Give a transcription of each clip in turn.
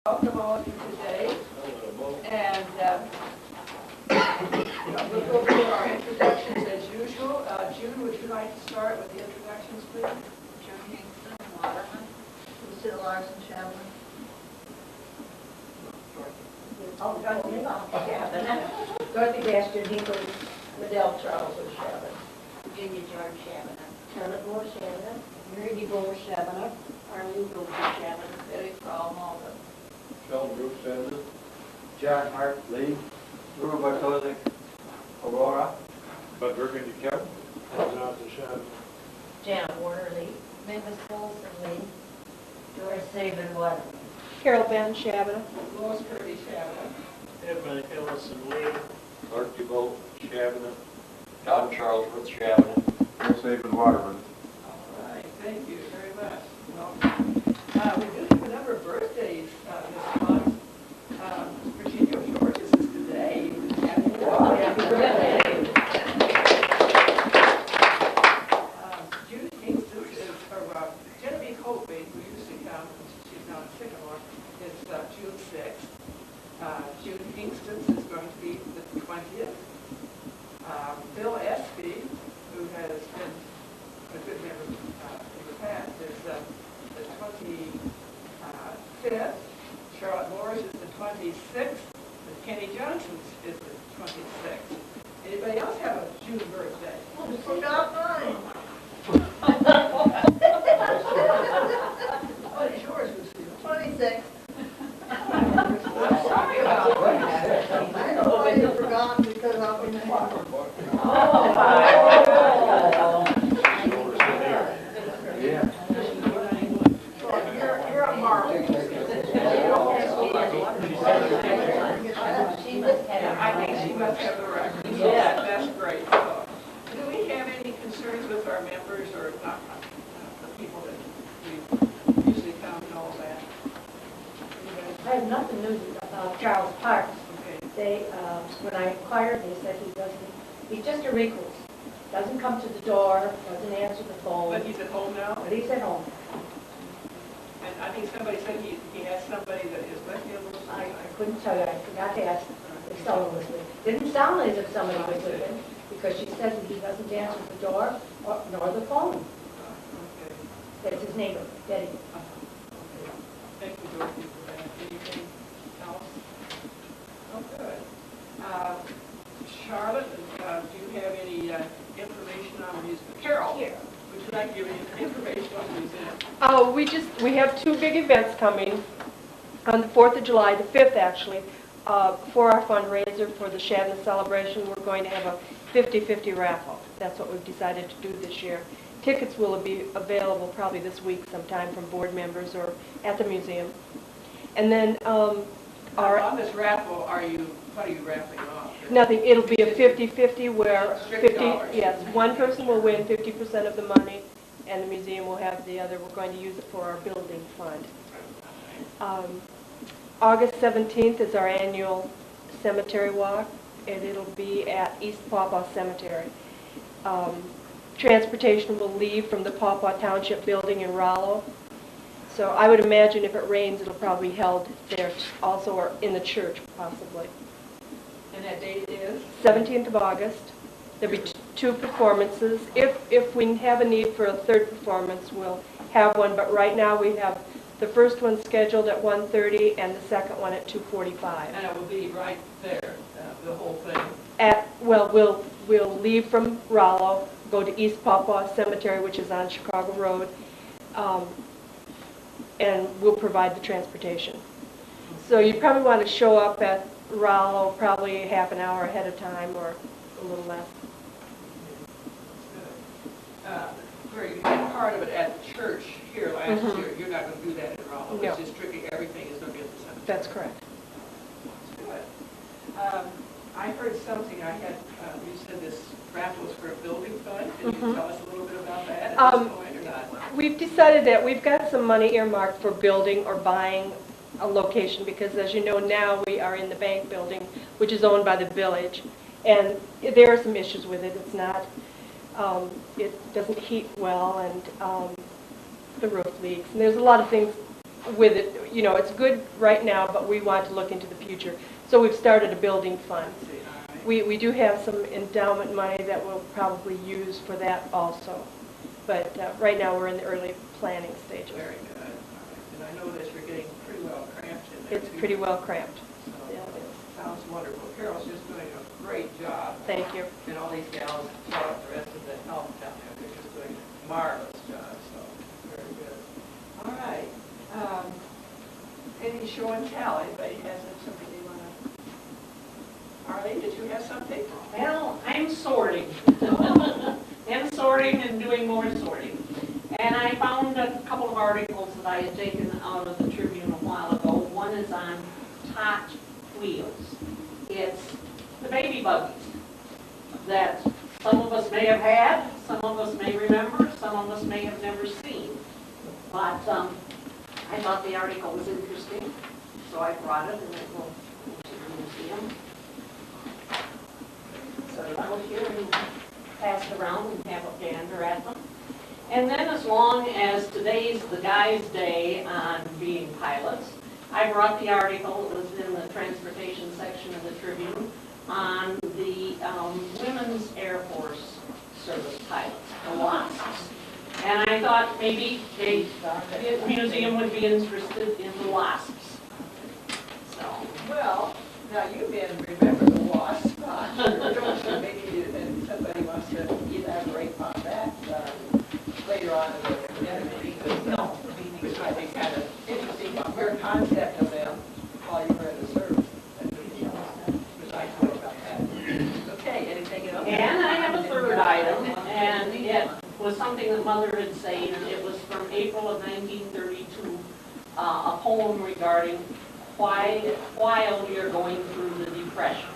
Welcome all of you today, and we'll go through our introductions as usual. June, would you like to start with the introductions, please? June Kingston, Waterman. Lucille Larson, Chapman. Dorothy Gaston, Hinkle, Liddell Charles, or Shabbat. Virginia George Chapman. Charlotte Moore, Shabbat. Mary Moore, Shabbat. Arlene Goldie, Shabbat. Betty Frall, Malden. Sheldon Brooks, Sanders. John Hart, Lee. Ruben Bartosic, Aurora. Bud Burgundy, Kevin. Jonathan Shannon. Janet Warner, Lee. Mavis Wilson, Lee. Doris Saban, Waterman. Carol Ben Shabbat. Lois Kirby, Shabbat. Edmund Ellison, Lee. Clark DeVoe, Chavana. John Charles Ruth Chavana. Chris Saban, Waterman. All right, thank you very much. Welcome. We do have a number of birthdays this month. Virginia George is today. Happy birthday. Judy Kingston is, or Genevieve Holtby, who used to come, she's now in Sycamore, is June 6th. Judy Kingston's is going to be the 20th. Bill Espy, who has been a good member in the past, is the 25th. Charlotte Moore's is the 26th. And Kenny Johnson's is the 26th. Anybody else have a June birthday? You forgot mine. What is yours, Lucille? 26. Sorry about that. I know why you forgot because I'll be next. Yeah. You're a marvel. She must have. I think she must have the record. Yeah. That's great. So, do we have any concerns with our members or not, the people that we usually come and all that? I have nothing new about Charles Parks. Okay. They, when I inquired, they said he's just a recluse. Doesn't come to the door, doesn't answer the phone, But he's at home now? but he's at home. And I think somebody said he has somebody that is with him or I something. couldn't tell you, I forgot to ask if someone was with him. Didn't sound as if somebody was with him, because she said that he doesn't answer the door nor the phone. Okay. That's his neighbor, Betty. Okay. Thank you, Dorothy, for that. Anything else? Oh, good. Charlotte, do you have any information on the museum? Carol, would you like to give any information on the museum? We have two big events coming on the 4th of July, the 5th actually, for our fundraiser for the Shabbat celebration. We're going to have a 50-50 raffle. That's what we've decided to do this year. Tickets will be available probably this week sometime from board members or at the museum. And then On this raffle, what are you raffling off? nothing, it'll be a 50-50 where Strict dollars. yes, one person will win 50% of the money and the museum will have the other. We're going to use it for our building fund. August 17th is our annual cemetery walk, and it'll be at East Pawpaw Cemetery. Transportation will leave from the Pawpaw Township building in Rollo. So I would imagine if it rains, it'll probably be held there also, or in the church possibly. And that date is? 17th of August. There'll be two performances. If we have a need for a third performance, we'll have one, but right now we have the first one scheduled at 1:30 and the second one at 2:45. And it will be right there, the whole thing. We'll leave from Rollo, go to East Pawpaw Cemetery, which is on Chicago Road, and we'll provide the transportation. So you probably want to show up at Rollo probably half an hour ahead of time or a little less. Where you had part of it at the church here last Mhm. year. You're not going to do that in Rollo. No. It's just strictly everything is going to be at the cemetery. That's correct. Good. I heard something, you said this raffle was for a building fund. Can you tell us a little bit about that at this point or not? We've decided that we've got some money earmarked for building or buying a location because, as you know, now we are in the bank building, which is owned by the village, and there are some issues with it. It's not, it doesn't heat well, and the roof leaks, and there's a lot of things with it, you know, it's good right now, but we want to look into the future. So we've started a building fund. See, all right. We do have some endowment money that we'll probably use for that also. But right now, we're in the early planning stages. Very good. All right. And I know that you're getting pretty well cramped in there. It's too. pretty well cramped. So, Yeah, it is. Sounds wonderful. Carol's just doing a great job. Thank you. And all these gals, throughout the rest of the help down there, they're just doing a marvelous job, so very good. All right. Any show and tell? Anybody has something they want to? Arlene, did you have something? Well, I'm sorting. I'm sorting and doing more sorting. And I found a couple of articles that I had taken out of the Tribune a while ago. One is on Tot Wheels. It's the baby buggies that some of us may have had, some of us may remember, some of us may have never seen. But I thought the article was interesting, so I brought it and it will go to the museum. So I will hear and pass it around and have a gander at them. And then as long as today's the guys' day on being pilots, I brought the article, it was in the transportation section of the Tribune, on the Women's Air Force Service pilots, the WASPs. And I thought maybe the museum would be interested in the WASPs. So, Well, now you men remember the WASP, don't you? Maybe and somebody wants to elaborate on that later on in the interview, which I think kind of interesting, your concept of them while you were in the service. Which I thought about that. Okay, anything else? and I have a third item, and it was something that Mother had said, and it was from April of 1932, a poem regarding while we are going through the Depression.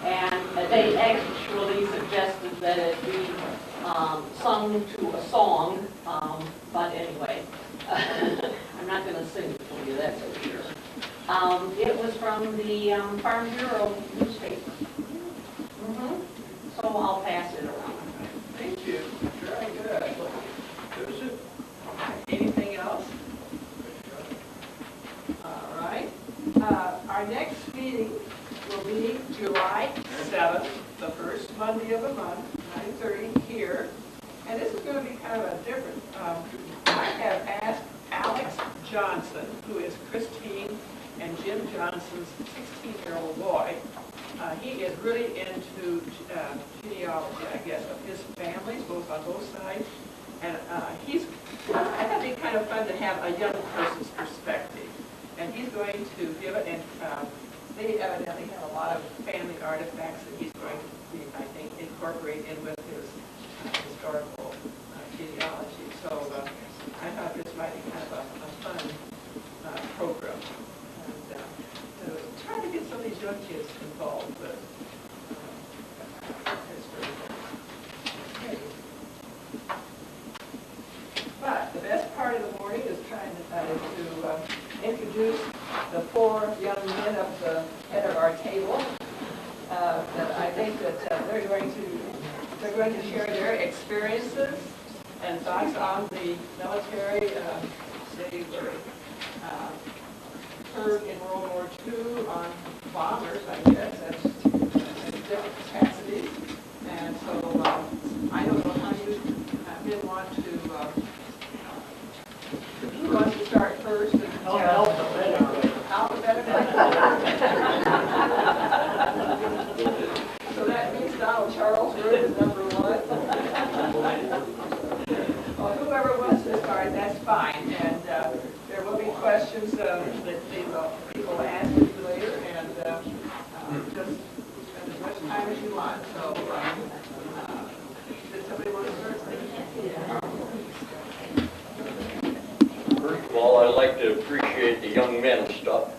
And they actually suggested that it be sung to a song, but anyway, I'm not going to sing it for you, that's for sure. It was from the Farm Bureau newspaper. So I'll pass it around. Thank you. Very good. Anything else? All right. Our next meeting will be July 7th, the first Monday of the month, 9:30 here. And this is going to be kind of a different, I have asked Alex Johnson, who is Christine and Jim Johnson's 16-year-old boy. He is really into genealogy, I guess, of his families, both on both sides. And I thought it'd be kind of fun to have a young person's perspective. And he's going to give it, and they evidently have a lot of family artifacts that he's going to, I think, incorporate in with his historical genealogy. So I thought this might be kind of a fun program. And to try to get some of these young kids involved with history. Okay. But the best part of the morning is trying to introduce the four young men up the head of our table. That I think that they're going to share their experiences and thoughts on the military. They were served in World War II on bombers, I guess, in different capacities. And so I don't know how you men want to. Who wants to start first? So that means Donald Charles is number one. Well, whoever wants to start, that's fine. And there will be questions that people will ask you later, and just spend as much time as you want. So, does somebody want to start? First of all, I'd like to appreciate the young men stuff,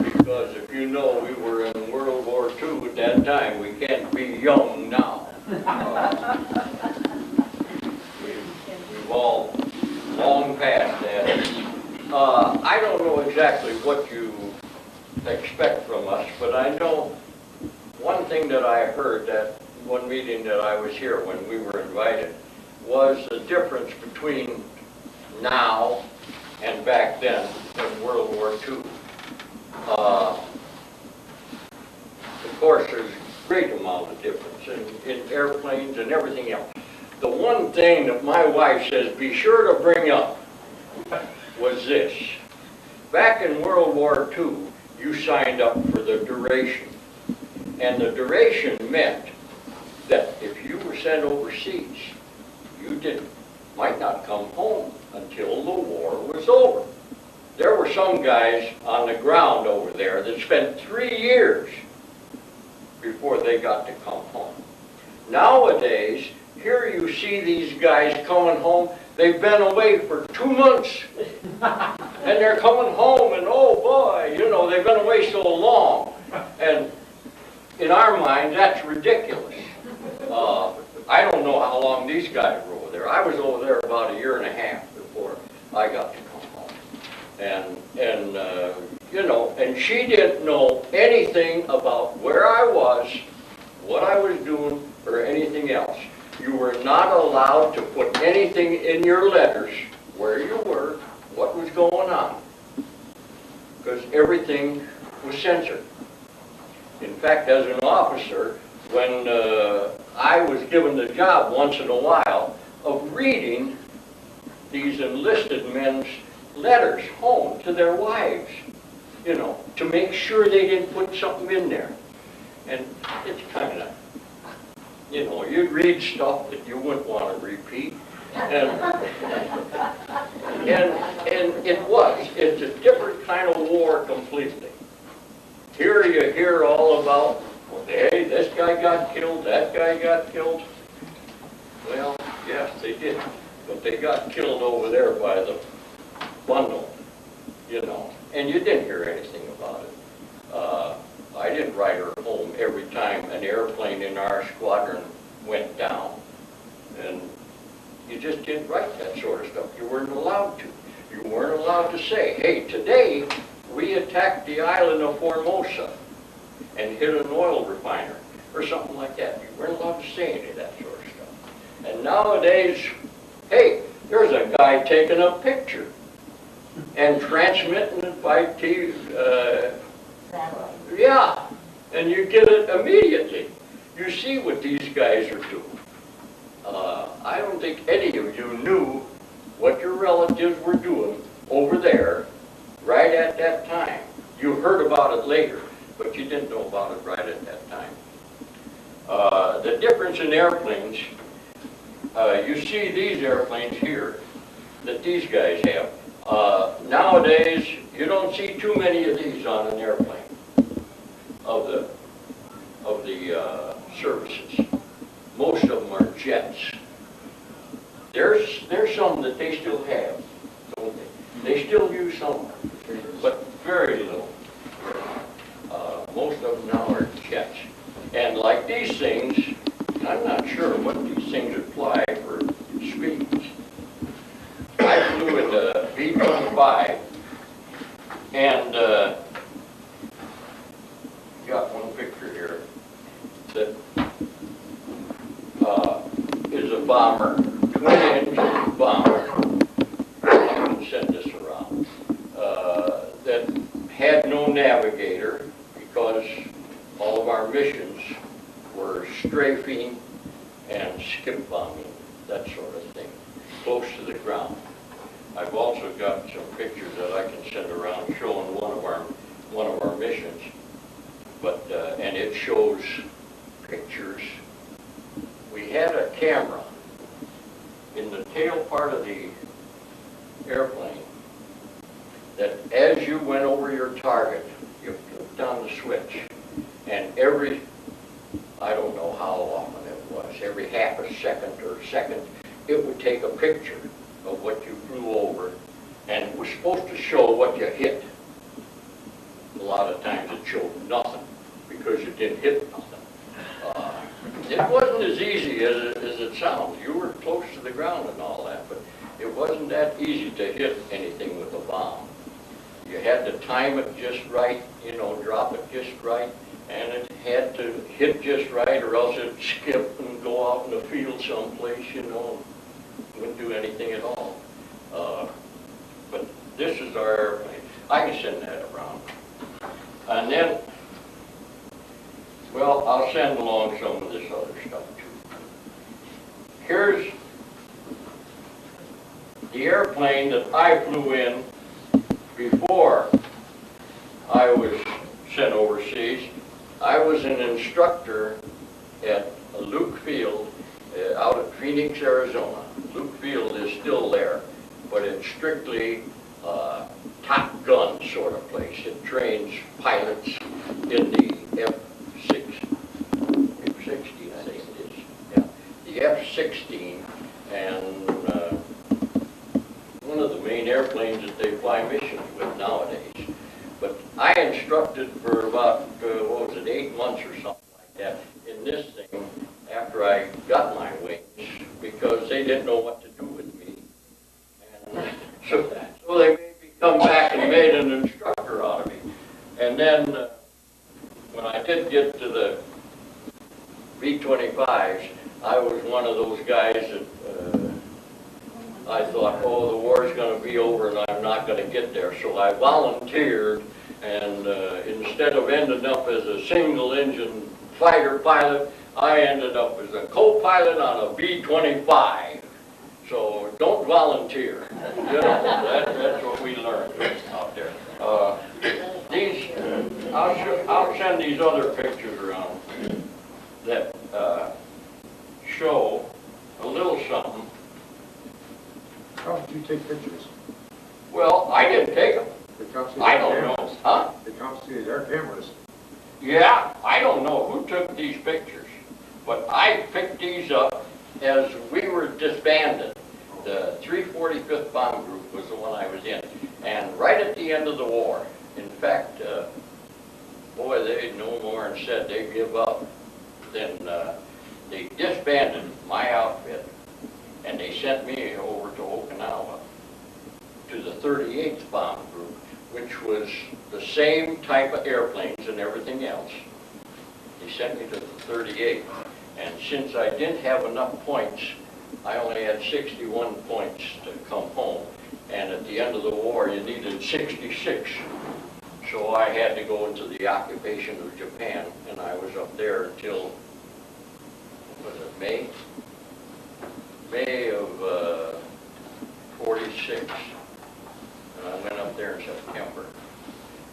because if you know, we were in World War II at that time. We can't be young now. We've all long past that. I don't know exactly what you expect from us, but I know one thing that I heard at one meeting that I was here when we were invited was the difference between now and back then in World War II. Of course, there's a great amount of difference in airplanes and everything else. The one thing that my wife says, be sure to bring up, was this. Back in World War II, you signed up for the duration. And the duration meant that if you were sent overseas, you might not come home until the war was over. There were some guys on the ground over there that spent 3 years before they got to come home. Nowadays, here you see these guys coming home. They've been away for 2 months, and they're coming home, and oh boy, you know, they've been away so long. And in our mind, that's ridiculous. I don't know how long these guys were over there. I was over there about 1.5 years before I got to come home. And you know, and she didn't know anything about where I was, what I was doing, or anything else. You were not allowed to put anything in your letters, where you were, what was going on, because everything was censored. In fact, as an officer, when I was given the job once in a while of reading these enlisted men's letters home to their wives, you know, to make sure they didn't put something in there. And it's kind of, you know, you'd read stuff that you wouldn't want to repeat. And it's a different kind of war completely. Here you hear all about, well, hey, this guy got killed, that guy got killed. Well, yes, they did. But they got killed over there by the bundle, you know. And you didn't hear anything about it. I didn't write her home every time an airplane in our squadron went down. And you just didn't write that sort of stuff. You weren't allowed to. You weren't allowed to say, hey, today we attacked the island of Formosa and hit an oil refiner, or something like that. You weren't allowed to say any of that sort of stuff. And nowadays, hey, there's a guy taking a picture and transmitting it by TV. Yeah, and you get it immediately. You see what these guys are doing. I don't think any of you knew what your relatives were doing over there right at that time. You heard about it later, but you didn't know about it right at that time. The difference in airplanes, you see these airplanes here that these guys have. Nowadays, you don't see too many of these on an airplane of the services. Most of them are jets. There's some that they still have, don't they? They still use some, but very little. Most of them now are jets. And like these things, I'm not sure what these things apply for speeds. I flew with a B-25, and got one picture here that is a bomber, twin-engine bomber. I can send this around. That had no navigator because all of our missions were strafing and skip bombing, that sort of thing, close to the ground. I've also got some pictures that I can send around showing one of our missions, but and it shows pictures. We had a camera in the tail part of the airplane that as you went over your target, you flipped on the switch, and I don't know how often it was, every half a second or a second, it would take a picture of what you flew over, and it was supposed to show what you hit. A lot of times it showed nothing because you didn't hit nothing. It wasn't as easy as it sounds. You were close to the ground and all that, but it wasn't that easy to hit anything with a bomb. You had to time it just right, you know, drop it just right, and it had to hit just right, or else it'd skip and go out in the field someplace, you know, wouldn't do anything at all. But this is our airplane. I can send that around. And then, well, I'll send along some of this other stuff too. Here's the airplane that I flew in before I was sent overseas. I was an instructor at Luke Field out at Phoenix, Arizona. Luke Field is still there, but it's strictly Top Gun sort of place. It trains pilots in the F-16, I think it is. Yeah, the F-16, and one of the main airplanes that they fly missions with nowadays. But I instructed for about, what was it, 8 months or something like that in this thing after I got my wings, because they didn't know what to do with me. And so they made me come back and made an instructor out of me. And then when I did get to the B-25s, I was one of those guys that I thought, oh, the war's going to be over and I'm not going to get there. So I volunteered, and instead of ending up as a single-engine fighter pilot, I ended up as a co-pilot on a B-25. So don't volunteer. You know, that's what we learned out there. I'll send these other pictures around that show a little something. How did you take pictures? Well, I didn't take them. They confiscated I our don't know. cameras. Huh? They confiscated our cameras. Yeah, I don't know who took these pictures, but I picked these up as we were disbanded. The 345th Bomb Group was the one I was in, and right at the end of the war. In fact, boy, they no more and said they'd give up. Then they disbanded my outfit, and they sent me over to Okinawa to the 38th Bomb Group, which was the same type of airplanes and everything else. They sent me to the 38th, and since I didn't have enough points, I only had 61 points to come home, and at the end of the war you needed 66. So I had to go into the occupation of Japan, and I was up there until, what was it, May? May of 46, and I went up there in September.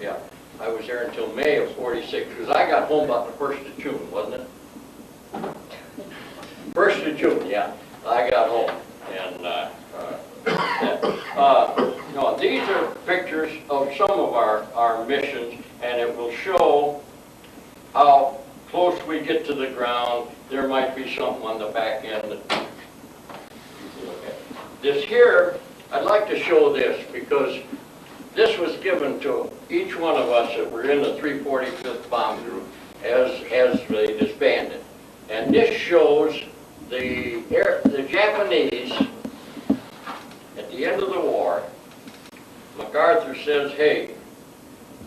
Yeah, I was there until May of 46, because I got home about the 1st of June, wasn't it? 1st of June, yeah, I got home. And no, these are pictures of some of our missions, and it will show how close we get to the ground. There might be something on the back end that this here, I'd like to show this because this was given to each one of us that were in the 345th Bomb Group as they disbanded. And this shows the Japanese, at the end of the war, MacArthur says, hey,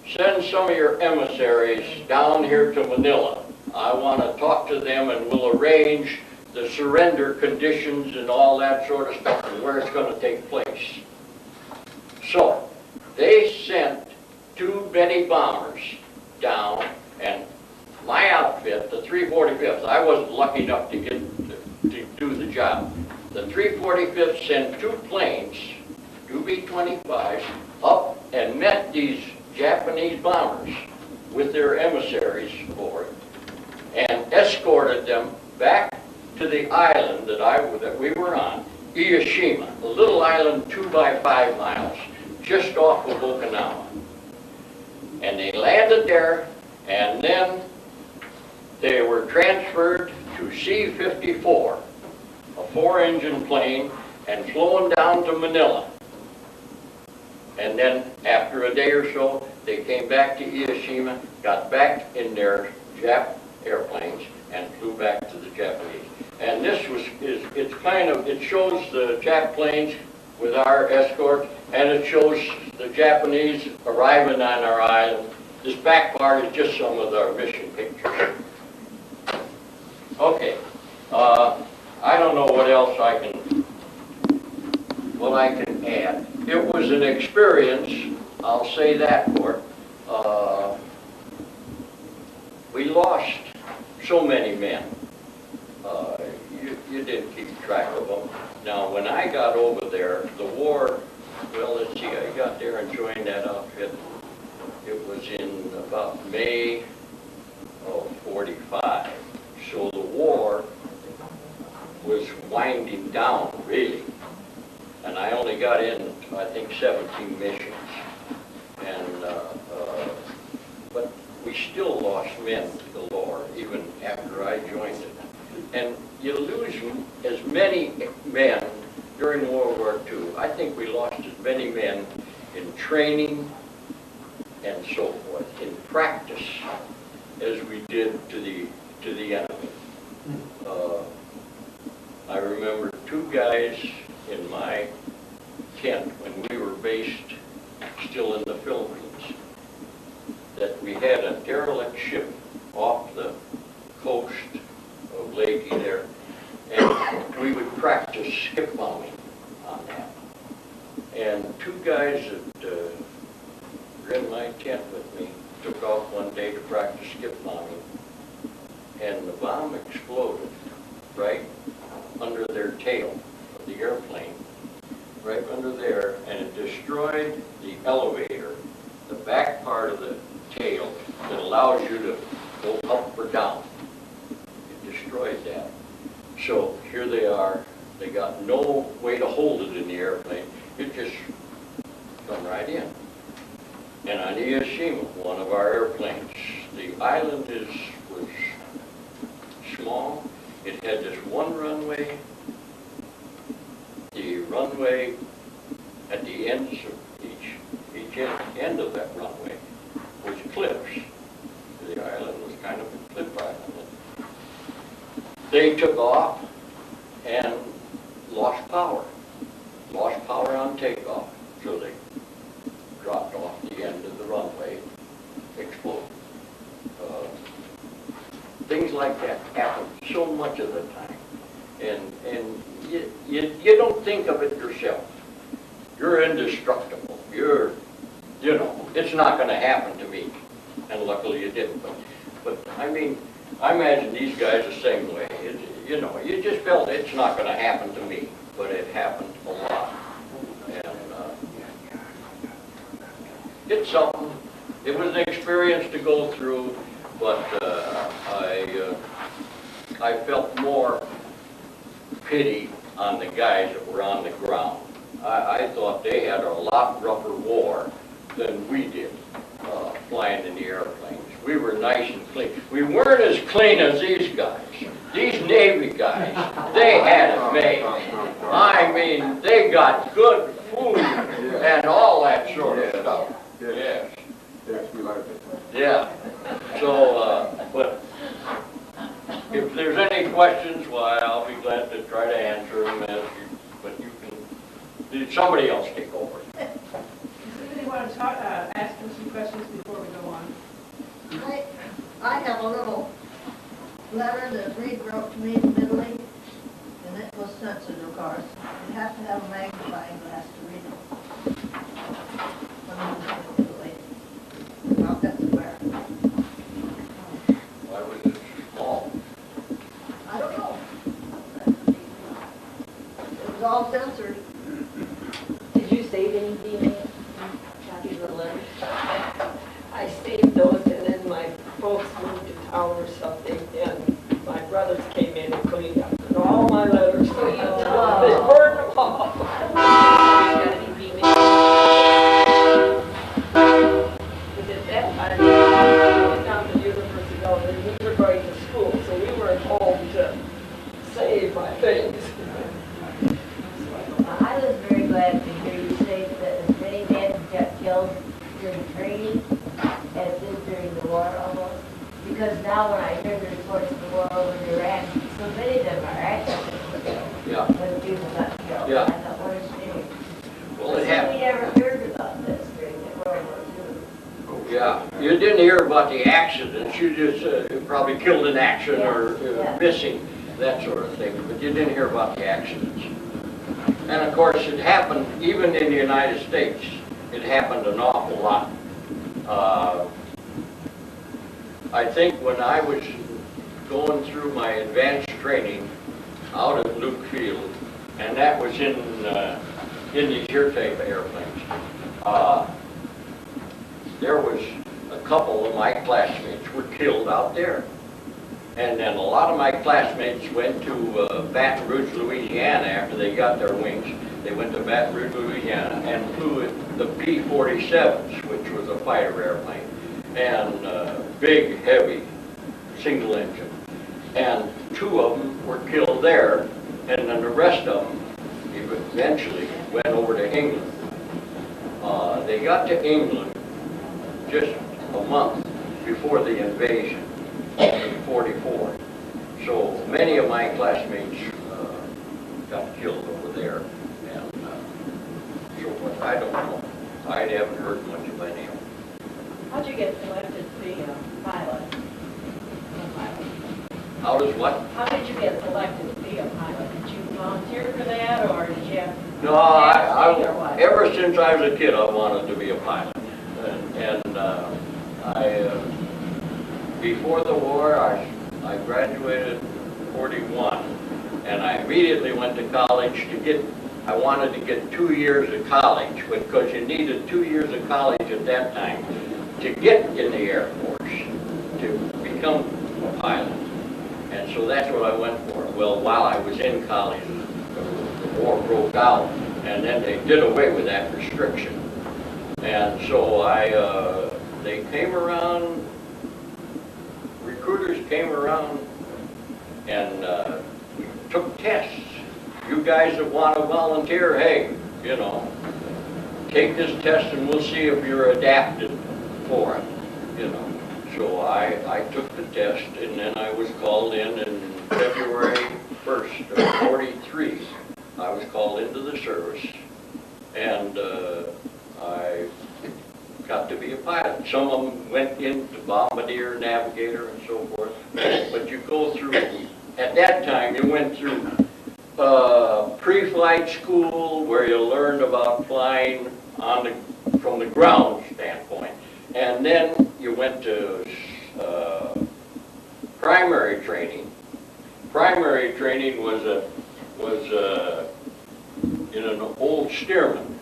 send some of your emissaries down here to Manila. I want to talk to them and we'll arrange the surrender conditions and all that sort of stuff and where it's going to take place. So they sent 2 Betty bombers down, and my outfit, the 345th, I wasn't lucky enough to get to do the job. The 345th sent 2 planes, 2 B-25s, up and met these Japanese bombers with their emissaries aboard and escorted them back to the island that we were on, Ieshima, a little island 2 by 5 miles, just off of Okinawa. And they landed there, and then they were transferred to C-54, a 4-engine plane, and flown down to Manila. And then after a day or so, they came back to Ieshima, got back in their Jap airplanes, and flew back to the Japanese. And this it shows the Jap planes with our escort, and it shows the Japanese arriving on our island. This back part is just some of our mission pictures. Okay, I don't know what else I can add. it was an experience, I'll say that for it. We lost so many men. You didn't keep track of them. Now, when I got over there, the war, well, let's see, I got there and joined that outfit. It was in about May of 45. So the war was winding down, really. And I only got in, I think, 17 missions. And, but we still lost men galore, even after I joined it. And you lose as many men during World War II. I think we lost as many men in training and so forth, in practice, as we did to the enemy. I remember 2 guys in my tent when we were based still in the Philippines, that we had a derelict ship off the coast of Lake there, and we would practice skip bombing on that. And 2 guys that were in my tent with me took off one day to practice skip bombing, and the bomb exploded right under their tail of the airplane, right under there, and it destroyed the elevator, the back part of the tail that allows you to go up or down. It destroyed that. So here they are. They got no way to hold it in the airplane. It just come right in. And on Iwo, one of our airplanes, the island was small. It had just one runway. The runway at the ends of each end of that runway was cliffs. The island was kind of a cliff island. They took off and lost power on takeoff, so they dropped off the end of the runway, exploded. Things like that happen so much of the time, and you don't think of it yourself. You're indestructible. It's not going to happen to me, and luckily it didn't. But I mean, I imagine these guys the same way. You just felt it's not going to happen to me, but it happened a lot. And it's something. It was an experience to go through, but I felt more pity on the guys that were on the ground. I thought they had a lot rougher war than we did, flying in the airplanes. We were nice and clean. We weren't as clean as these guys. These Navy guys, they had it made. I mean, they got good food and all that sort of stuff. Yes. Yes, we like it. Yeah. So, but if there's any questions, why, I'll be glad to try to answer them. But you can, somebody else take over. Does anybody want to ask them some questions before we go on? I have a little letter that Reed wrote to me in Italy, and it was censored, of course. You have to have a magnifying glass to read it. When I was in Italy. Well, that's where. Why was it small? I don't know. It was all censored. Did you save any DNA copies of the letters? I saved those, and then my folks moved to town or something, and my brothers came in and cleaned up and all my letters. They burned them all. Because at that time, I was down to the University of and we were going to school, so we weren't home to save my things. I was very glad to hear you say that as many men got killed during training as did during the war almost. Because now when I hear the reports of the war over Iraq, so many of them are actually Yeah. when people got killed. Yeah. I thought, what a shame. Well, it happened. We never heard about this during the World War II. Yeah, you didn't hear about the accidents. You just probably killed in action or Yeah. missing, that sort of thing. But you didn't hear about the accidents. And of course, it happened, even in the United States, it happened an awful lot. I think when I was going through my advanced training out at Luke Field, and that was in these here type of airplanes, there was a couple of my classmates were killed out there. And then a lot of my classmates went to Baton Rouge, Louisiana after they got their wings. They went to Baton Rouge, Louisiana and flew the P-47s, which was a fighter airplane, and big, heavy, single engine. And 2 of them were killed there, and then the rest of them eventually went over to England. They got to England just a month before the invasion in '44. So many of my classmates got killed over there, and so what, I don't know. I haven't heard much of any of them. How'd you get selected to be a pilot? How does what? How did you get selected to be a pilot? Did you volunteer for that, or did you have? No, I ever since I was a kid, I wanted to be a pilot, and before the war, I graduated in '41, and I immediately went to college I wanted to get 2 years of college, because you needed 2 years of college at that time to get in the Air Force, to become a pilot. And so that's what I went for. Well, while I was in college, the war broke out, and then they did away with that restriction. And so they came around, recruiters came around, and we took tests. You guys that want to volunteer, hey, you know, take this test and we'll see if you're adapted for it, you know. So I took the test, and then I was called in February 1st of '43. I was called into the service, and I got to be a pilot. Some of them went into bombardier, navigator, and so forth. But you go through, at that time, you went through pre-flight school, where you learned about flying from the ground standpoint. And then you went to primary training. Primary training was in an old Stearman,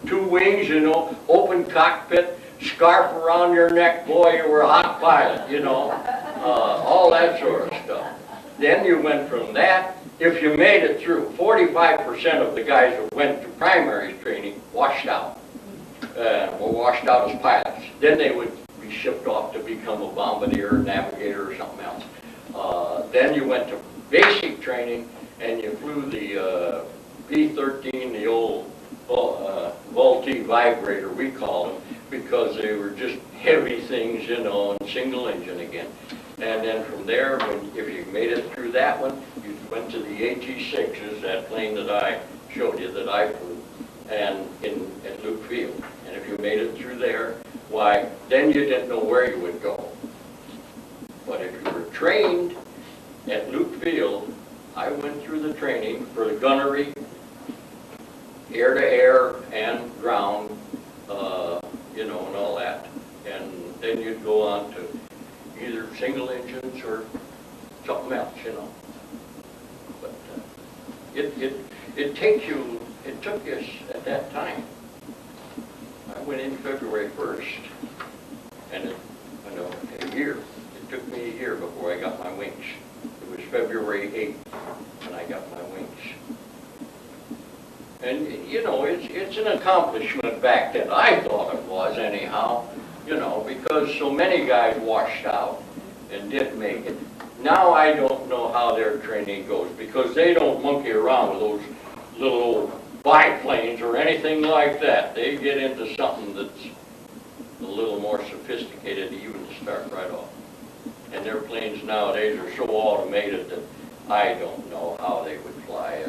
two wings, you know, open cockpit, scarf around your neck, boy, you were a hot pilot, you know, all that sort of stuff. Then you went from that, if you made it through, 45% of the guys who went to primary training washed out, were washed out as pilots. Then they would be shipped off to become a bombardier, navigator, or something else. Then you went to basic training, and you flew the P-13, the old Vultee vibrator, we call them, because they were just heavy things, you know, and single engine again. And then from there, if you made it through that one, you went to the AT-6s, that plane that I showed you that I flew, and at Luke Field. And if you made it through there, why, then you didn't know where you would go. But if you were trained at Luke Field, I went through the training for the gunnery, air-to-air and ground, you know, and all that. And then you'd go on to either single engines or something else, you know. But it took us at that time. I went in February 1st, and a year. It took me a year before I got my wings. It was February 8th when I got my wings. And, you know, it's an accomplishment back then. I thought it was anyhow, you know, because so many guys washed out and didn't make it. Now I don't know how their training goes, because they don't monkey around with those little old biplanes or anything like that. They get into something that's a little more sophisticated even to start right off. And their planes nowadays are so automated that I don't know how they would fly.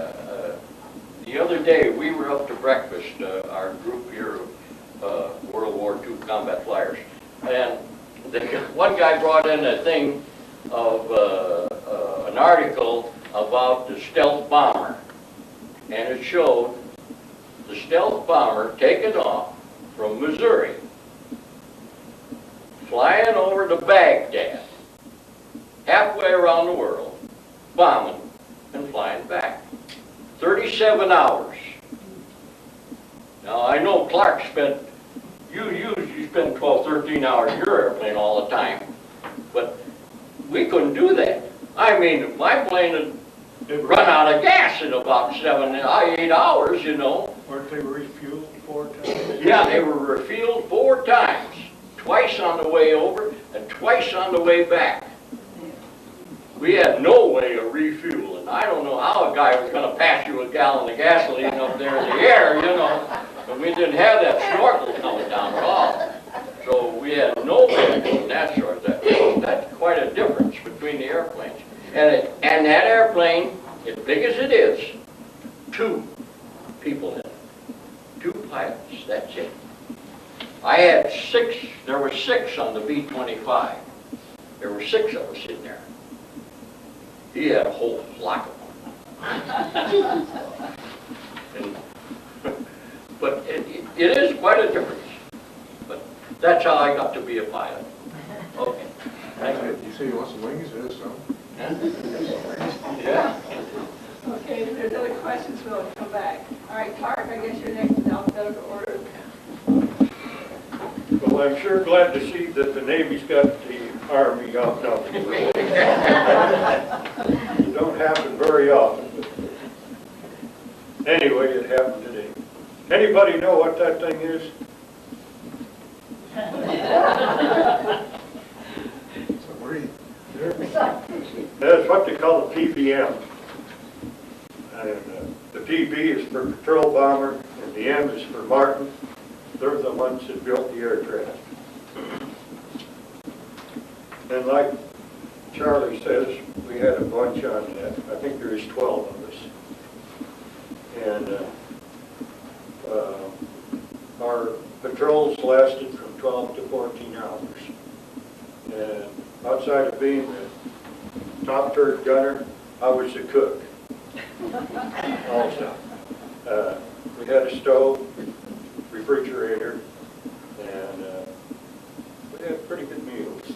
The other day, we were up to breakfast, our group here of World War II combat flyers, and one guy brought in a thing of an article about the stealth bomber. And it showed the stealth bomber taking off from Missouri, flying over to Baghdad, halfway around the world, bombing and flying back. 37 hours. Now, I know Clark spent, you spend 12, 13 hours in your airplane all the time, but we couldn't do that. I mean, my plane would run out of gas in about 7, 8 hours, you know. Weren't they refueled 4 times? Yeah, they were refueled 4 times, twice on the way over and twice on the way back. We had no way of refueling. I don't know how a guy was going to pass you a gallon of gasoline up there in the air, you know. But we didn't have that snorkel coming down at all. So we had no way of doing that sort of thing. That's quite a difference between the airplanes. And that airplane, as big as it is, 2 people in it. 2 pilots, that's it. I had 6, there were 6 on the B-25. There were 6 of us in there. He had a whole flock of them. And, but it is quite a difference. But that's how I got to be a pilot. Okay. Thank you. You say you want some wings? There's some. Yeah. Okay, if there's other questions, we'll come back. All right, Clark, I guess you're next in alphabetical order. Well, I'm sure glad to see that the Navy's got the Army outnumbered. It don't happen very often, but anyway, it happened today. Anybody know what that thing is? That's what they call a PBM. And the PB is for patrol bomber, and the M is for Martin. They're the ones that built the aircraft. And like Charlie says, we had a bunch on that. I think there is 12 of us. And our patrols lasted from 12 to 14 hours. And outside of being the top third gunner, I was the cook also. We had a stove, refrigerator, and we had pretty good meals.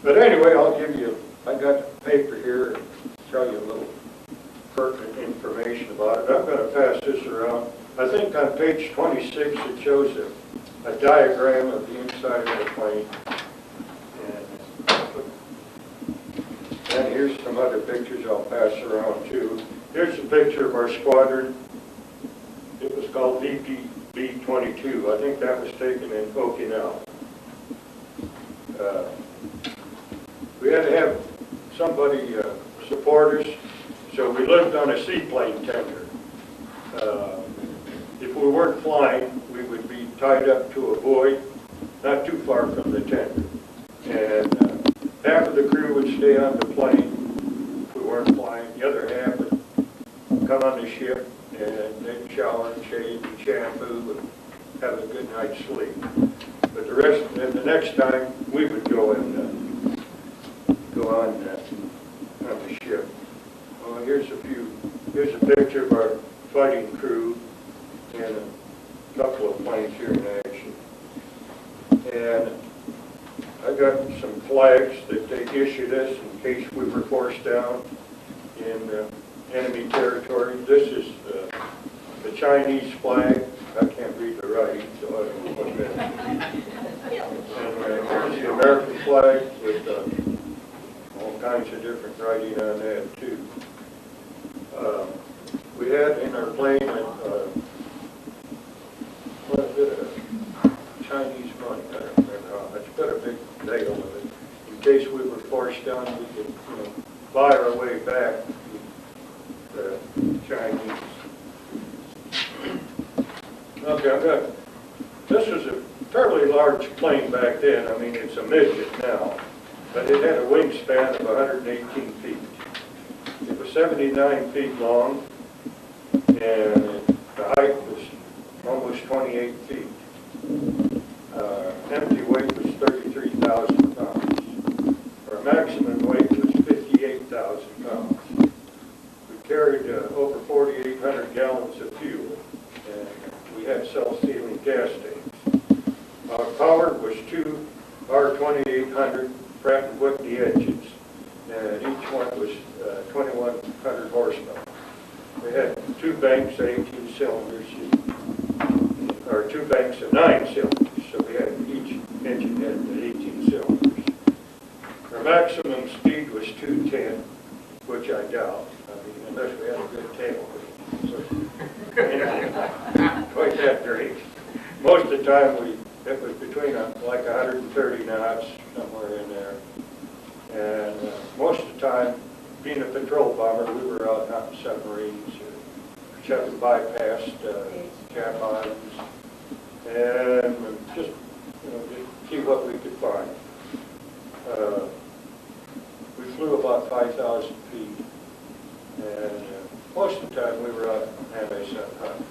But anyway, I'll give you, I got the paper here and tell you a little pertinent information about it. I'm going to pass this around. I think on page 26 it shows a diagram of the inside of the plane. And here's some other pictures I'll pass around too. Here's a picture of our squadron. It was called VPB-22. I think that was taken in Okinawa. We had to have somebody support us, so we lived on a seaplane tender. If we weren't flying, we would be tied up to a buoy, not too far from the tender. And half of the crew would stay on the plane if we weren't flying. The other half would come on the ship and they'd shower and shave and shampoo and have a good night's sleep. But the rest, and the next time, we would go and go on the ship. Well, here's a picture of our fighting crew and a couple of planes here in action. And I got some flags that they issued us in case we were forced down in enemy territory. This is the Chinese flag. I can't read the writing, so I don't know what that is. And here's the American flag with all kinds of different writing on that too. We had in our plane what is it? Chinese money. I don't remember how much. Got a big nail of it. In case we were forced down, we could, buy our way back to the Chinese. Okay, this was a fairly large plane back then. I mean, it's a midget now, but it had a wingspan of 118 feet. It was 79 feet long, and the height was almost 28 feet. Empty weight was 33,000 pounds. Our maximum weight was 58,000 pounds. Power was two R2800 Pratt & Whitney engines, and each one was 2,100 horsepower. We had two banks of 18 cylinders, or two banks of 9 cylinders, so we had each engine had 18 cylinders. Our maximum speed was 210, which I doubt. I mean, unless we had a good tail. So, quite that great. Most of the time, it was between like 130 knots, somewhere in there. And most of the time, being a patrol bomber, we were out hunting submarines, or bypassed Jap islands, and just see what we could find. We flew about 5,000 feet, and most of the time we were out anti-sub hunting.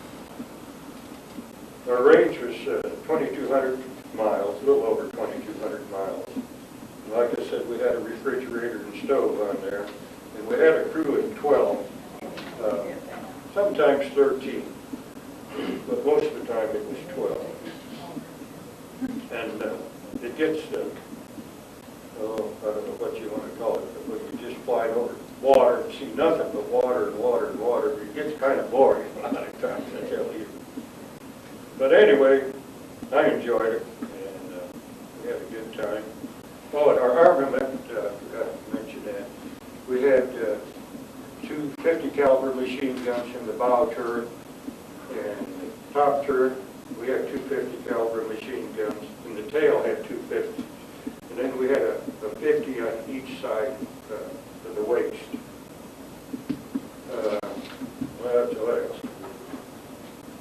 Our range was 2,200 miles, a little over 2,200 miles. And like I said, we had a refrigerator and stove on there, and we had a crew of 12, sometimes 13, but most of the time it was 12. And it gets, I don't know what you want to call it, but when you just fly over water and see nothing but water and water and water, it gets kind of boring a lot of times, I tell you. But anyway, I enjoyed it, and we had a good time. Oh, and our armament, I forgot to mention that. We had two 50 caliber machine guns in the bow turret, and the top turret, we had two 50 caliber machine guns, and the tail had two 50s. And then we had a 50 on each side of the waist. What else?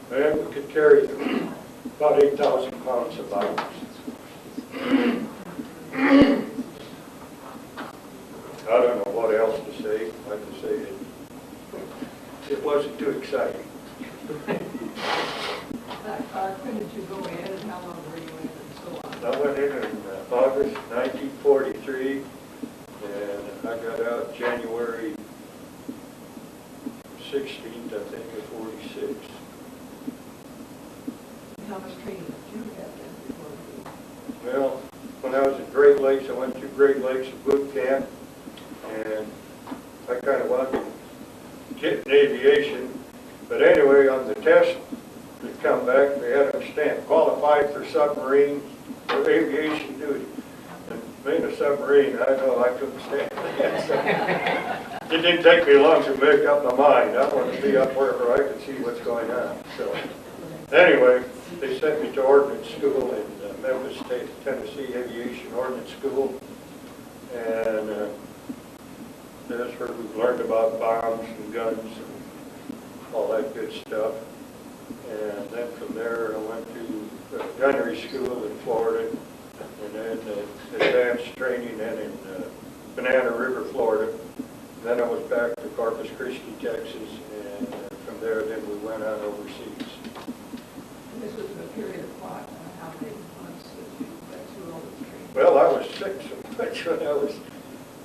And we could carry about 8,000 pounds of bombs. I don't know what else to say. Like I say, it wasn't too exciting. When did you go in and how long were you in and so on? I went in August 1943, and I got out January 16th, I think, of 46. How much training did you have then before you? Well, when I was at Great Lakes, I went to Great Lakes boot camp, and I kind of wanted to get in aviation. But anyway, on the test that come back, they had them stamped, qualified for submarine or aviation duty. And being a submarine, I know I couldn't stand that. So it didn't take me long to make up my mind. I wanted to be up wherever I could see what's going on. So anyway, they sent me to ordnance school in Memphis State, Tennessee Aviation Ordnance School. And that's where we learned about bombs and guns and all that good stuff. And then from there, I went to gunnery school in Florida, and then advanced training then in Banana River, Florida. Then I was back to Corpus Christi, Texas, and from there, then we went on overseas. And this was a period of what, how many months that you went through all this training? Well, I was sick so much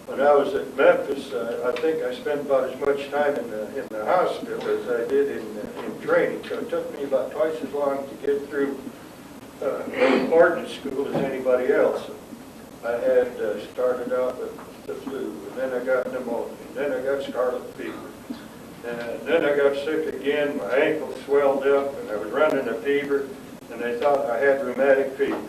when I was at Memphis. I think I spent about as much time in the hospital as I did in training. So it took me about twice as long to get through ordnance school as anybody else. I had started out with the flu, and then I got pneumonia, and then I got scarlet fever. And then I got sick again, my ankle swelled up, and I was running a fever, and they thought I had rheumatic fever.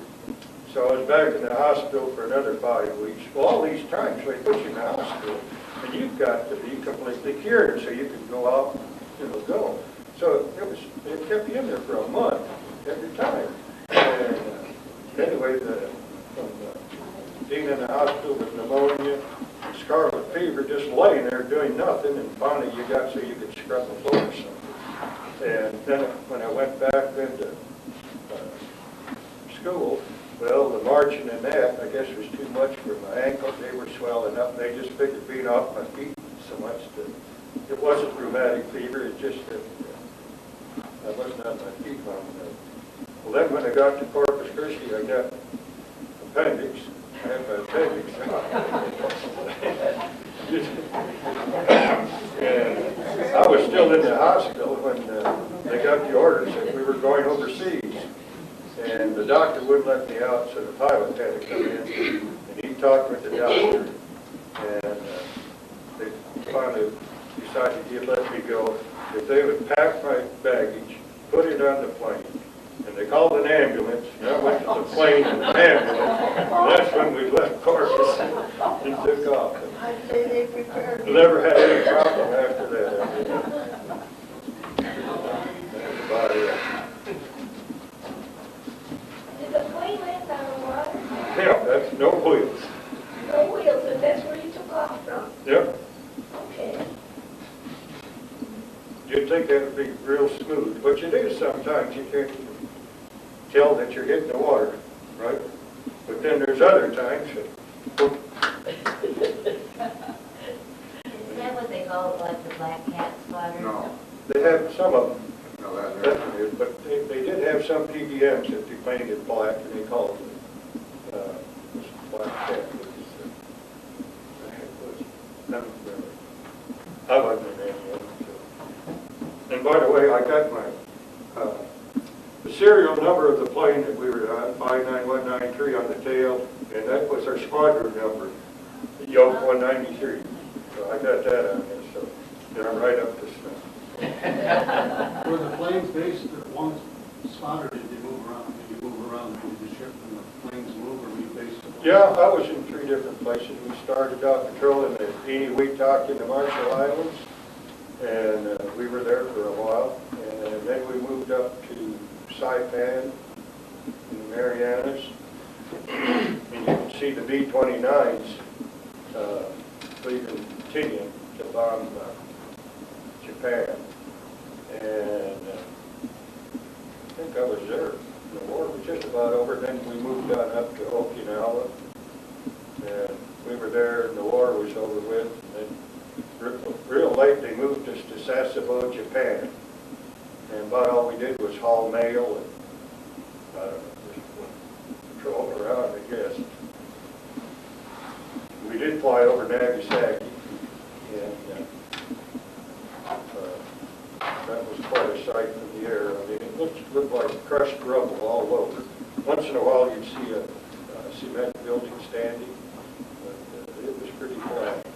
So I was back in the hospital for another 5 weeks. Well, all these times they put you in the hospital, and you've got to be completely cured so you can go out and go. So it kept you in there for a month every time. And anyway, from being in the hospital with pneumonia, and scarlet fever, just laying there doing nothing, and finally you got so you could scrub the floor or something. And then when I went back into school, well, the marching and that, I guess, was too much for my ankles. They were swelling up. They just figured being off my feet so much that it wasn't rheumatic fever. It just that I wasn't on my feet long enough. Well, then when I got to Corpus Christi, I got appendix. I had my appendix. And I was still in the hospital when they got the orders that we were going overseas. And and the doctor wouldn't let me out, so the pilot had to come in, and he talked with the doctor, and they finally decided he'd let me go if they would pack my baggage, put it on the plane, and they called an ambulance, and I went to the plane in an ambulance, and that's when we left Corpus and took off. I'd say they prepared me. Never had any problem after that. That's about it. Did the plane land on the water? Yeah, that's no wheels. No wheels, and that's where you took off from? Yep. Okay. You'd think that would be real smooth, but it is sometimes. You can't even tell that you're hitting the water, right? But then there's other times that, Is that what they call it, like the black cat spotter? No, they have some of them, no, that's definitely, but they did have some PDMs that they painted black, and they called them, black cat. I wasn't in any of them. So. And by the way, I got my, the serial number of the plane that we were on, 59193 on the tail, and that was our squadron number, Yoke 193. So I got that on there, so they're right up to snuff. Were the planes based at one spot, or did they move around? Did you move around with the ship and the planes move, or were you based at one? Yeah, I was in 3 different places. We started out patrolling the Inuit in the Marshall Islands, and we were there for a while. And then we moved up to Saipan in the Marianas, and you can see the B-29s leaving Tinian to bomb Japan. And I think I was there. The war was just about over. Then we moved on up to Okinawa, and we were there, and the war was over with. And then real late, they moved us to Sasebo, Japan. And about all we did was haul mail and, I don't know, just patrol around, I guess. We did fly over Nagasaki, and that was quite a sight from the air. I mean, it looked like crushed rubble all over. Once in a while, you'd see a cement building standing, but it was pretty flat.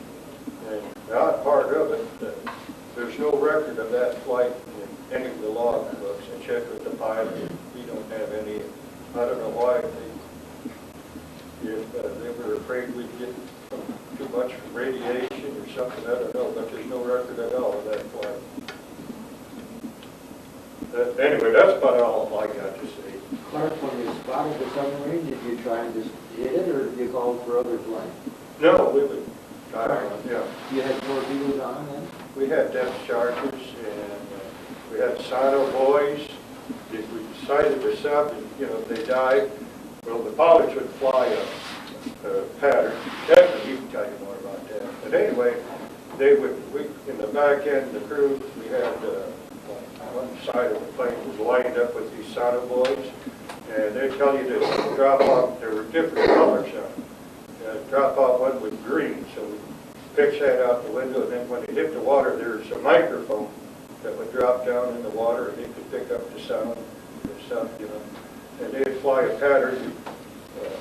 And the odd part of it, there's no record of that flight in any of the log books. I checked with the pilot, we don't have any. I don't know why, if they were afraid we'd get too much radiation or something, I don't know, but there's no record at all of that flight. Anyway, that's about all I got to say. Clark, when you spotted the submarine, did you try and just hit it, or did you call for other flight? No, we would, yeah. You had torpedoes on then? We had depth charges, and we had sono boys. If we decided to sub, and, if they died, well, the pilots would fly a pattern. Definitely, he can tell you more about that. But anyway, in the back end of the crew, we had one side of the plane was lined up with these sono boys, and they tell you to drop off. There were different colors on them. Drop off one with green, so we pitch that out the window, and then when it hit the water, there's a microphone that would drop down in the water, and it could pick up the sound and stuff, And they'd fly a pattern,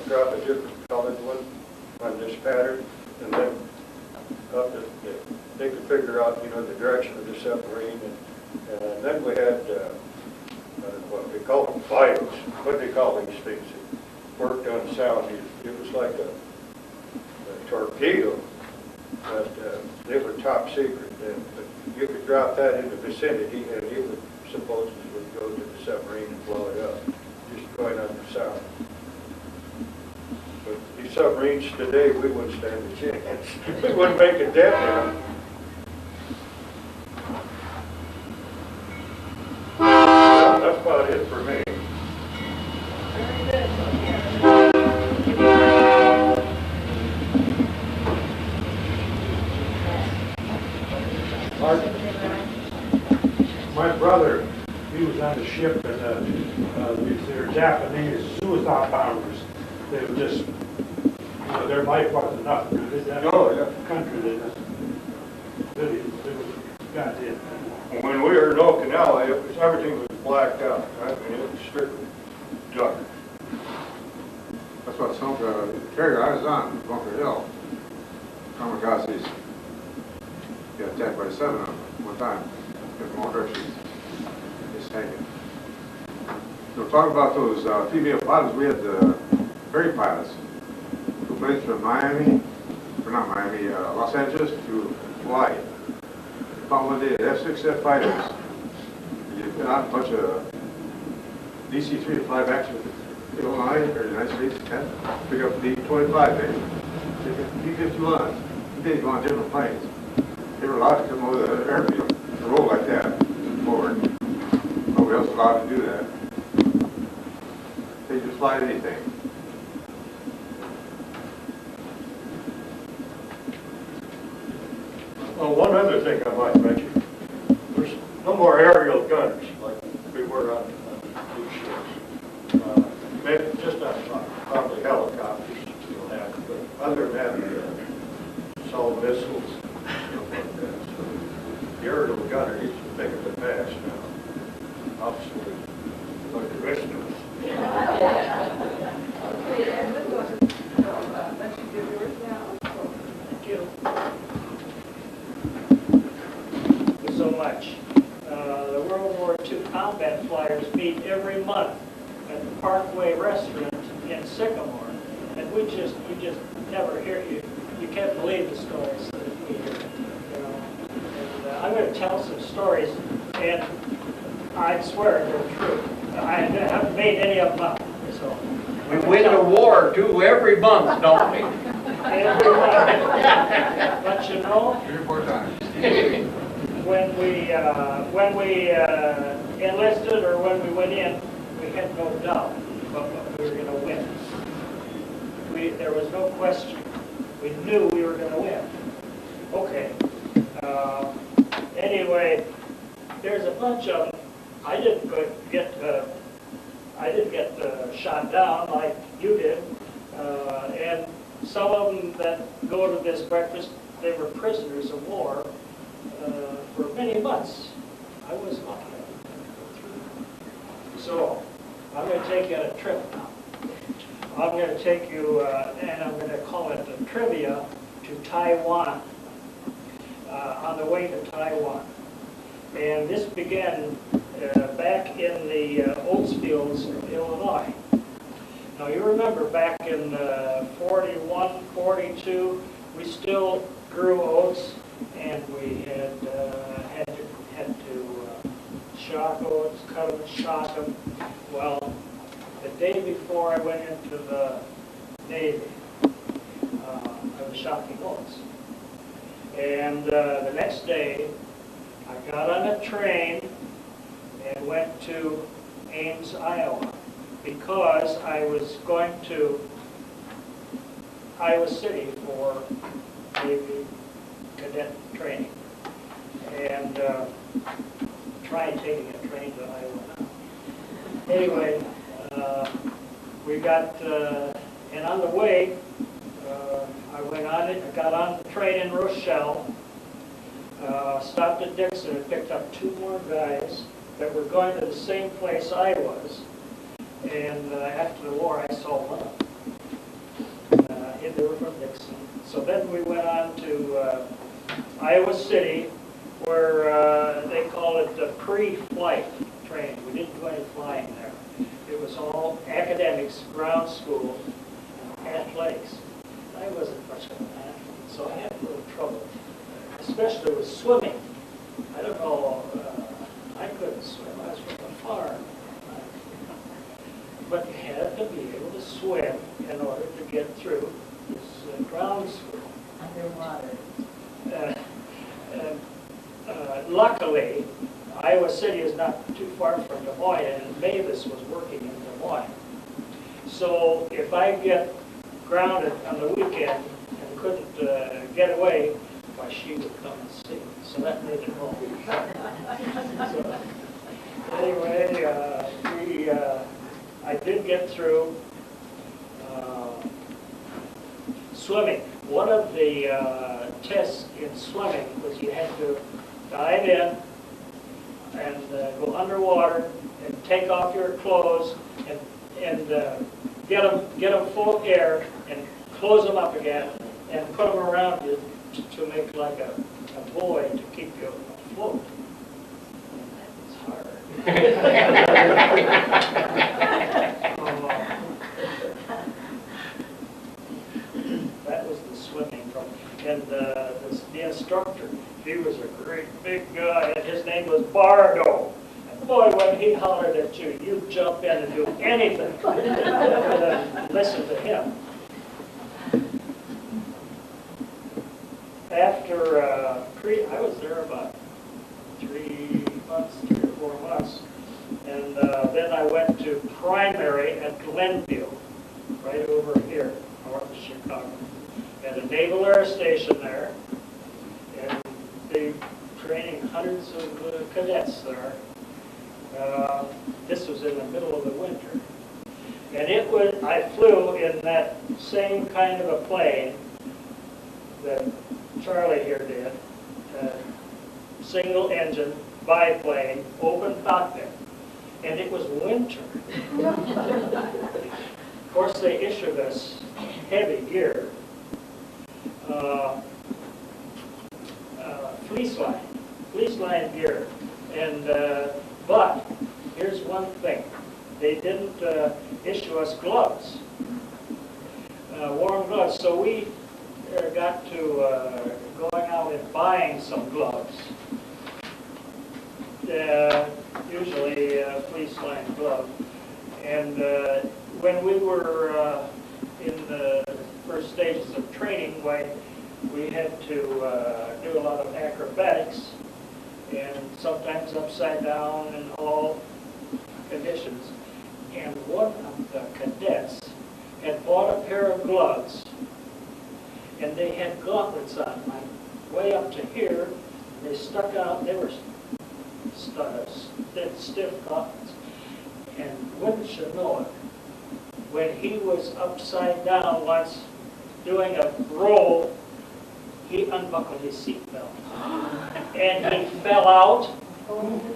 drop a different colored one on this pattern, and then they could figure out, the direction of the submarine. And then we had, what they call them, FIOs. What do they call these things that worked on sound? It was like a torpedo, but they were top secret. But you could drop that in the vicinity, and it would supposedly go to the submarine and blow it up, just going under sound. But these submarines today, we wouldn't stand a chance. We wouldn't make a dent in them. Well, that's about it for me. My brother, he was on the ship, and they were Japanese suicide bombers. They were just, their life wasn't enough. Oh, yeah. Country, they was goddamn. When we were in Okinawa, everything was blacked out. Right? I mean, it was strictly gutter. That's what some, the carrier I was on, Bunker Hill, Kamikazes, got attacked by 7 of them one time, in all directions, just hanging. So talk about those female pilots, we had ferry pilots who flew from Miami, or not Miami, Los Angeles to Hawaii. Found one day they have 6 F-fighters. You put out a bunch of DC-3 to fly back to Illinois, or the United States, pick up the D-25, maybe. B-51s. They go on different planes. They were allowed to come over the airfield and roll like that forward. Nobody else was allowed to do that. They just fly anything. Well, one other thing I might mention, there's no more aerial gunners like we were on these ships. Maybe just on probably helicopters you'll have, but other than that, it's all missiles, stuff like that. So the aerial gunner is a thing of the past now, obviously, like the rest of us. Okay, Edmund, let you give yours now. Thank you so much. The World War II combat flyers meet every month at the Parkway Restaurant in Sycamore, and you just never hear you can't believe the stories that we hear. You know, and, I'm going to tell some stories, and I swear they're true. I haven't made any of them up. So We win the war too every month, don't we? every month. But you know, 3 or 4 times. when we enlisted or when we went in, we had no doubt about what we were going to win. There was no question. We knew we were going to win. Okay. Anyway, there's a bunch of them. I didn't get shot down like you did, and some of them that go to this breakfast, they were prisoners of war for many months. I was lucky. So I'm going to take you on a trip now. I'm going to take you, and I'm going to call it the trivia to Taiwan, on the way to Taiwan. And this began back in the oats fields of Illinois. Now you remember back in 41, 42, we still grew oats, and we had to shock oats, cut them, shock them. Well, the day before I went into the Navy, I was shocking oats. And the next day, I got on a train and went to Ames, Iowa, because I was going to Iowa City for Navy cadet training. And trying taking a train to Iowa now. Anyway, we got, and on the way, I went on it, I got on the train in Rochelle, stopped at Dixon and picked up 2 more guys that were going to the same place I was. And after the war, I saw one of them. And they were from Dixon. So then we went on to Iowa City, where they call it the pre-flight training. We didn't do any flying there. It was all academics, ground school, and athletics. I wasn't much of an athlete, so I had a little trouble, especially with swimming. I don't know, I couldn't swim. I was from a farm. But you had to be able to swim in order to get through this ground school. Underwater. Luckily, Iowa City is not too far from Des Moines, and Mavis was working in Des Moines. So if I get grounded on the weekend and couldn't get away, why, she would come and see me. So that made it home. So, anyway, I did get through swimming. One of the tests in swimming was you had to dive in and go underwater and take off your clothes and and get them full of air and close them up again and put them around you to make like a buoy to keep you afloat. It's hard. That was the swimming from, and the instructor, he was a great big guy, and his name was Bardo. And boy, when he hollered at you, you jump in and do anything rather than listen to him. After I was there about 3 or 4 months, and then I went to primary at Glenview, right over here, north of Chicago. At a Naval Air Station there, and they training hundreds of cadets there. This was in the middle of the winter, and I flew in that same kind of a plane that Charlie here did, single engine biplane, open cockpit, and it was winter. Of course, they issued us heavy gear. Fleece line gear, and but here's one thing: they didn't issue us gloves, warm gloves. So we got to going out and buying some gloves. Usually fleece line glove, and when we were in the first stages of training, we had to do a lot of acrobatics, and sometimes upside down in all conditions. And one of the cadets had bought a pair of gloves, and they had gauntlets on, like way up to here. They stuck out, they were stiff gauntlets. And wouldn't you know it, when he was upside down once doing a roll, he unbuckled his seatbelt, and he fell out.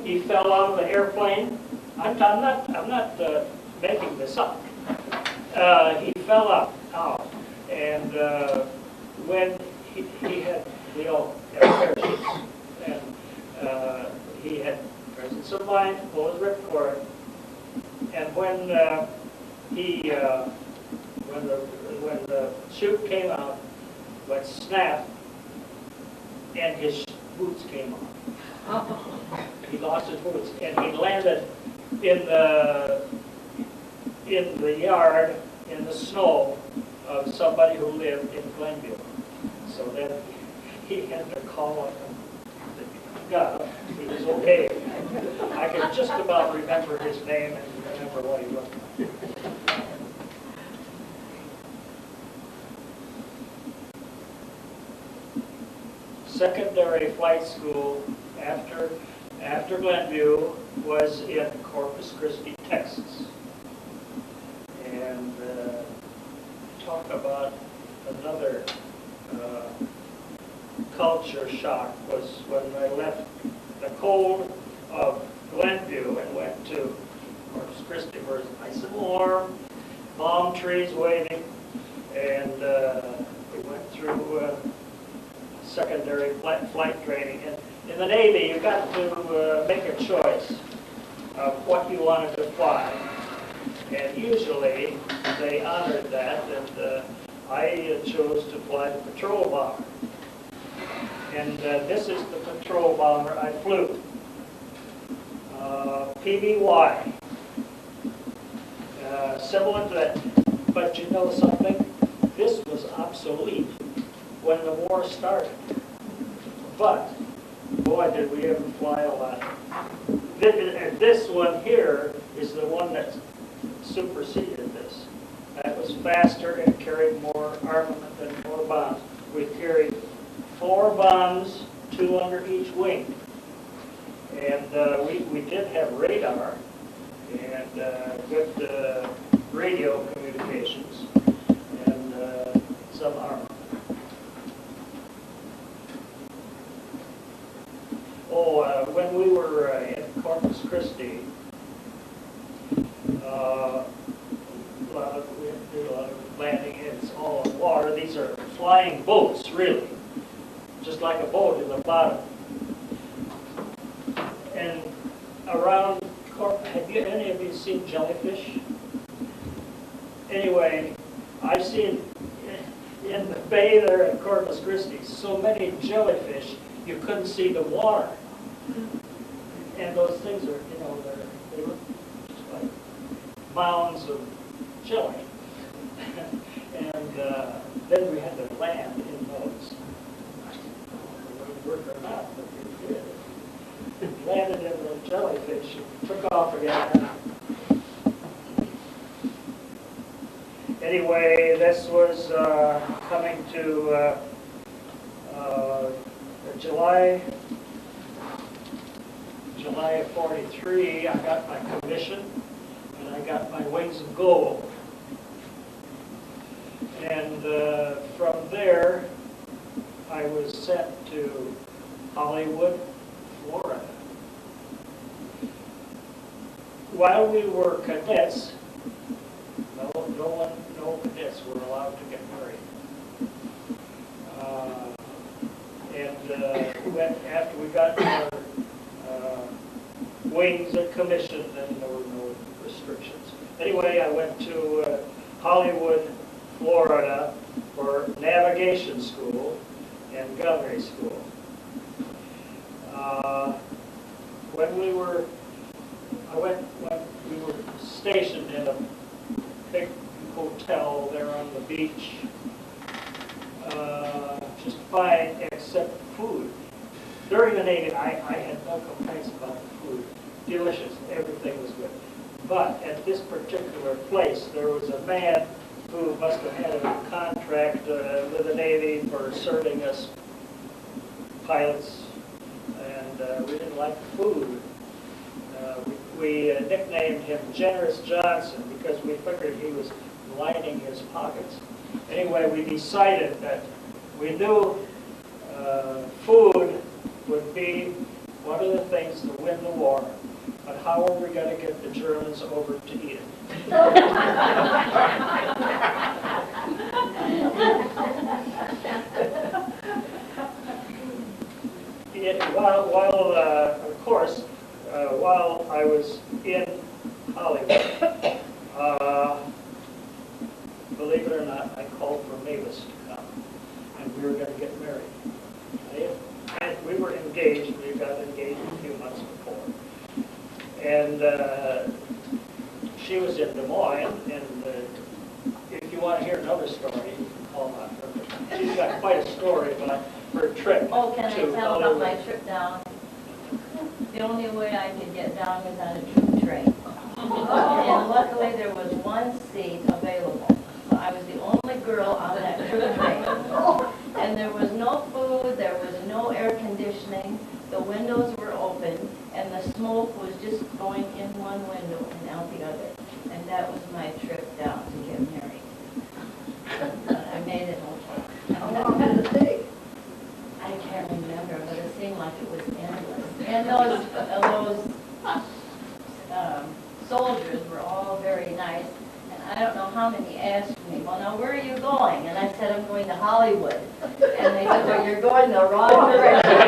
He fell out of the airplane. I'm not making this up. He fell out, and when he had, we all had parachutes, and he had presence of mind, full of ripcord, and when the chute came out, went snap, and his boots came off. He lost his boots, and he landed in the yard in the snow of somebody who lived in Glenview. So then he had to call up and got up. He was okay. I can just about remember his name and remember what he looked like. Secondary flight school after Glenview was in Corpus Christi, Texas. And talk about another culture shock was when I left the cold of Glenview and went to Corpus Christi, where it's nice and warm, palm trees waving, and we went through secondary flight training. And in the Navy, you got to make a choice of what you wanted to fly. And usually, they honored that, and I chose to fly the patrol bomber. And this is the patrol bomber I flew. PBY. Similar to that. But you know something? This was obsolete when the war started. But, boy, did we ever fly a lot. This one here is the one that superseded this. That was faster and carried more armament and more bombs. We carried 4 bombs, 2 under each wing. And we did have radar and good radio communications and some armor. When we were in Corpus Christi, flying boats, really, just like a boat in the bottom. And around, have you, any of you seen jellyfish? Anyway, I've seen in the bay there at Corpus Christi so many jellyfish you couldn't see the water. And those things are, you know, they look just like mounds of jelly. And then we had to land in those. I don't know if it would work or not, but we did. Landed in the jellyfish and took off again. Anyway, this was coming to July of '43. I got my commission and I got my wings of gold. And from there, I was sent to Hollywood, Florida. While we were cadets, no cadets were allowed to get married. After we got our wings and commission, then there were no restrictions. Anyway, I went to Hollywood, Florida for navigation school and gunnery school. When we were stationed in a big hotel there on the beach, just fine except food. During the Navy, I had no complaints about the food. Delicious, everything was good. But at this particular place, there was a man who must have had a contract with the Navy for serving us pilots, and we didn't like the food. We nicknamed him Generous Johnson because we figured he was lining his pockets. Anyway, we decided that we knew food would be one of the things to win the war, but how are we going to get the Germans over to eat it? While I was in Hollywood, believe it or not, I called for Mavis to come, and we were going to get married. We were engaged. We got engaged a few months before, and she was in Des Moines. And if you want to hear another story, you can call on her. She's got quite a story about her trip. Oh, can I to tell about my Hollywood. trip down? The only way I could get down was on a troop train. And luckily there was one seat available. So I was the only girl on that troop train. And there was no food, there was no air conditioning, the windows were open, and the smoke was just going in one window and out the other. And that was my trip down to get married. But I made it okay. How long did it take? I can't remember, but it seemed like it was endless. And those soldiers were all very nice. And I don't know how many asked me, well, now where are you going? And I said, I'm going to Hollywood. And they said, well, you're going the wrong direction.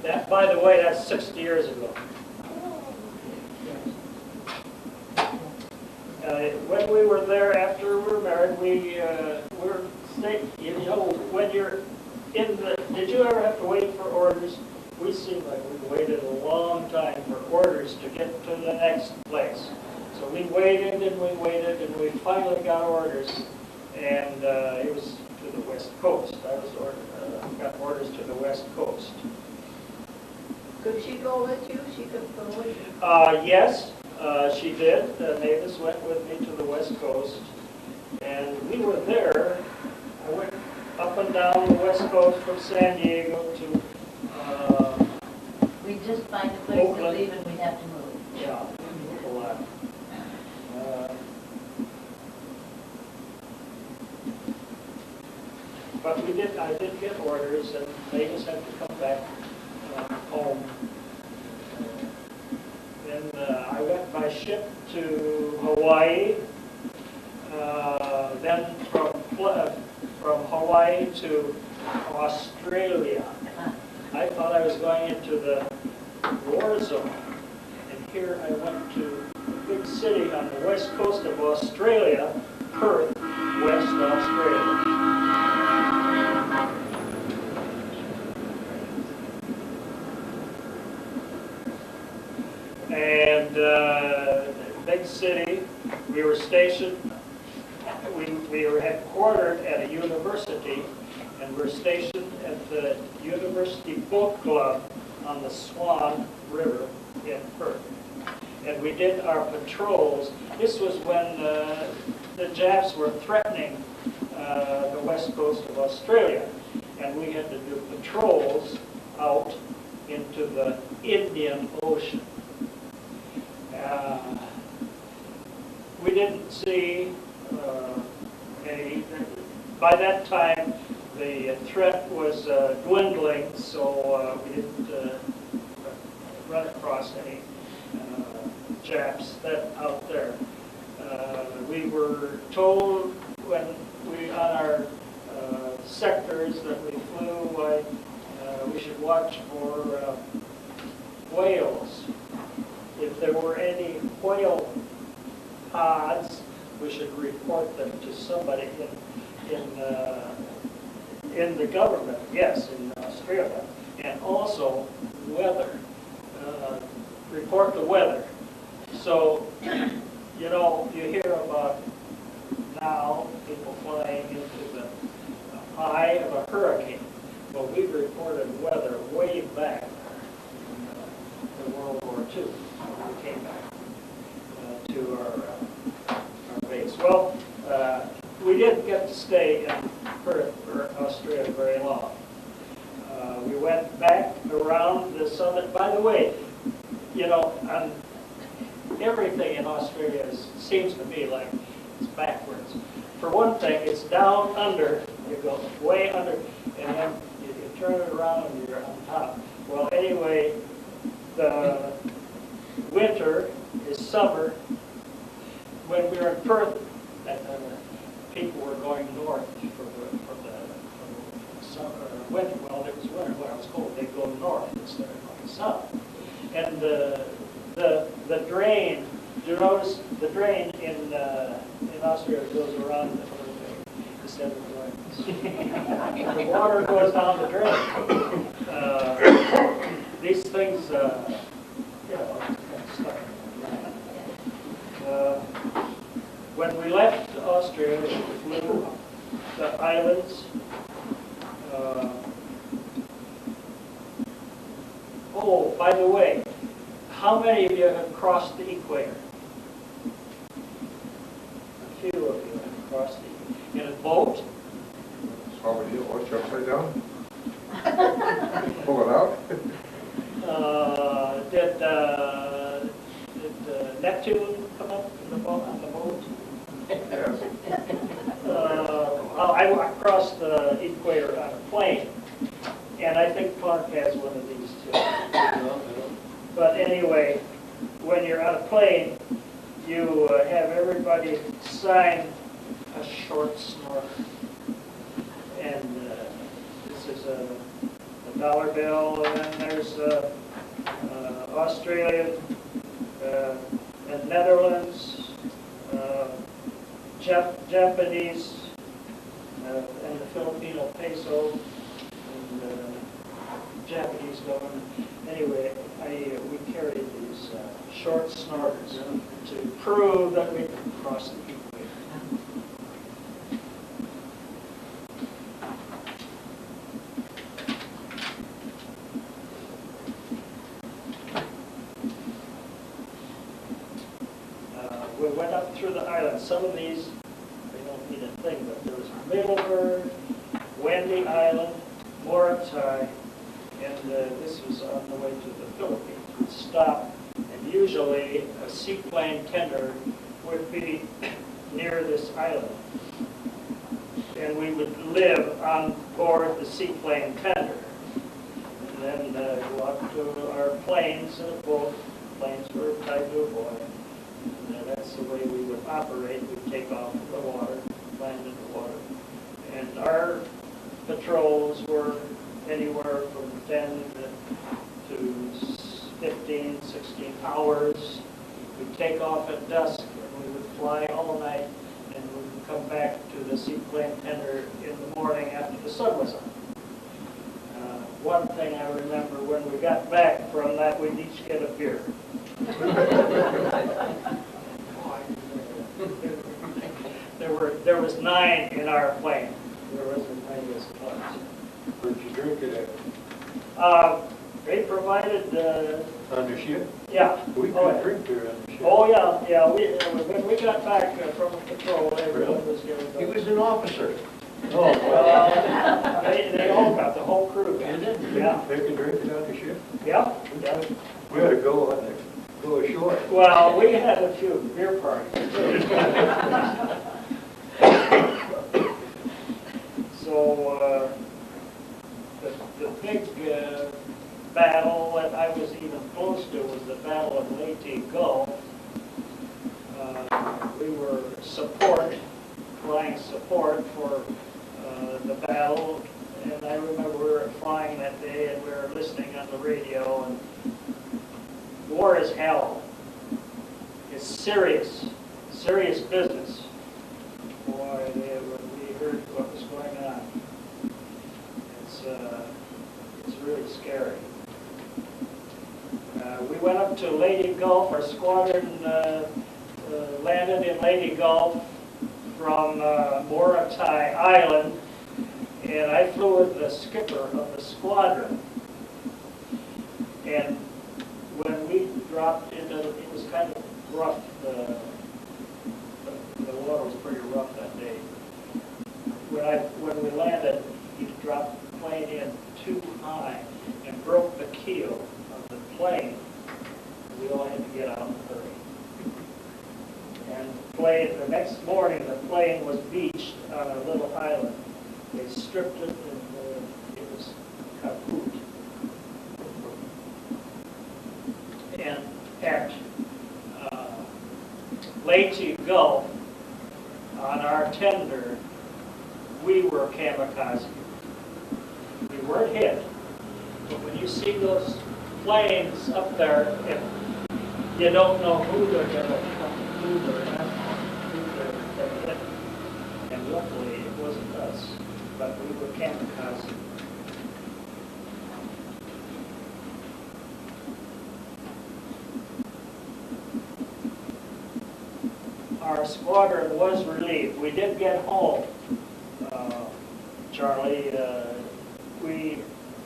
That, by the way, that's 60 years ago. When we were there after we were married, we were staying, you know, when you're in the, did you ever have to wait for orders? We seemed like we waited a long time for orders to get to the next place. So we waited and we finally got orders, and it was to the West Coast. I was got orders to the West Coast. Could she go with you? She could go with you? Yes, she did. Mavis went with me to the West Coast, and we were there. I went up and down the West Coast from San Diego to We'd just find a place to Oakland. leave and we'd have to move. yeah, we moved a lot. But I did get orders, and Mavis had to come back home. Then I went by ship to Hawaii, then from Hawaii to Australia. I thought I was going into the war zone, and here I went to a big city on the west coast of Australia, Perth, West Australia. And big city, we were stationed, we were headquartered at a university, and we're stationed at the University Boat Club on the Swan River in Perth. And we did our patrols. This was when the Japs were threatening the west coast of Australia, and we had to do patrols out into the Indian Ocean. We didn't see by that time the threat was dwindling, so we didn't run across any Japs out there. We were told when we on our sectors that we flew, we should watch for whales. If there were any whale pods, we should report them to somebody in the government, yes, in Australia, and also weather. Report the weather. So, you know, you hear about now people flying into the eye of a hurricane. Well, we reported weather way back in World War II. We came back to our base. Well, we didn't get to stay in Perth or Australia very long. We went back around the summit. By the way, you know, everything in Australia seems to me like it's backwards. For one thing, it's down under. You go way under, and then you turn it around and you're on top. Well, anyway, the winter is summer. When we were in Perth, people were going north for the summer, winter. Well, it was winter when it was cold. They'd go north instead of going south. And the drain, you notice the drain in Australia goes around the instead of going. The water goes down the drain. These things, you know, kind of stuff. When we left Australia, we flew the islands. Oh, by the way, how many of you have crossed the equator? A few of you have crossed the equator. In a boat? So we do watch upside down? Pull it out? Did Neptune come up in the boat, on the boat? Yes. I crossed the equator on a plane, and I think Clark has one of these too. But anyway, when you're on a plane, you have everybody sign a short snorkel. And this is a dollar bill, and then there's Australian and Netherlands, Japanese, and the Filipino peso, and Japanese government. Anyway, we carried these short snorters to prove that we could cross the equator. We went up through the islands. Some of these, they don't mean a thing, but there was Middleburg, Wendy Island, Morotai, and this was on the way to the Philippines. We'd stop, and usually a seaplane tender would be near this island. And we would live on board the seaplane tender. And then go up to our planes in a boat. Planes were tied to a buoy. that's the way we would operate. We'd take off in the water, land in the water. And our patrols were anywhere from 10 to 15, 16 hours. We'd take off at dusk, and we would fly all night, and we would come back to the seaplane tender in the morning after the sun was up. One thing I remember, when we got back from that, we'd each get a beer. There was 9 in our plane. There wasn't as many as it was. Where'd you drink it at? They provided, On the ship? yeah. We Oh, could drink there on the ship. Oh, yeah. When we got back from patrol, everyone was given. He was an officer. Oh, well, they all got, the whole crew. Is it? Yeah. They can drink it on the ship? Yeah. We had to go on there, go ashore. Well, we had a few beer parties too. So, the big battle that I was even close to was the Battle of Leyte Gulf. We were flying support for the battle, and I remember we were flying that day and we were listening on the radio, and war is hell. It's serious business. Boy, we heard what was going on. It's really scary. We went up to Leyte Gulf. Our squadron landed in Leyte Gulf from Morotai Island, and I flew with the skipper of the squadron. And when we dropped into, it was kind of rough. The water was pretty rough that day. When we landed, he dropped the plane in too high and broke the keel of the plane. We all had to get out in a hurry. And the next morning, the plane was beached on a little island. They stripped it, and it was kaput. And at Leyte Gulf, on our tender, we were kamikaze. We weren't hit, but when you see those planes up there, you don't know who they're going to come, who they're going to hit. And luckily, it wasn't us, but we were kamikaze. Our squadron was relieved. We did get home, Charlie. We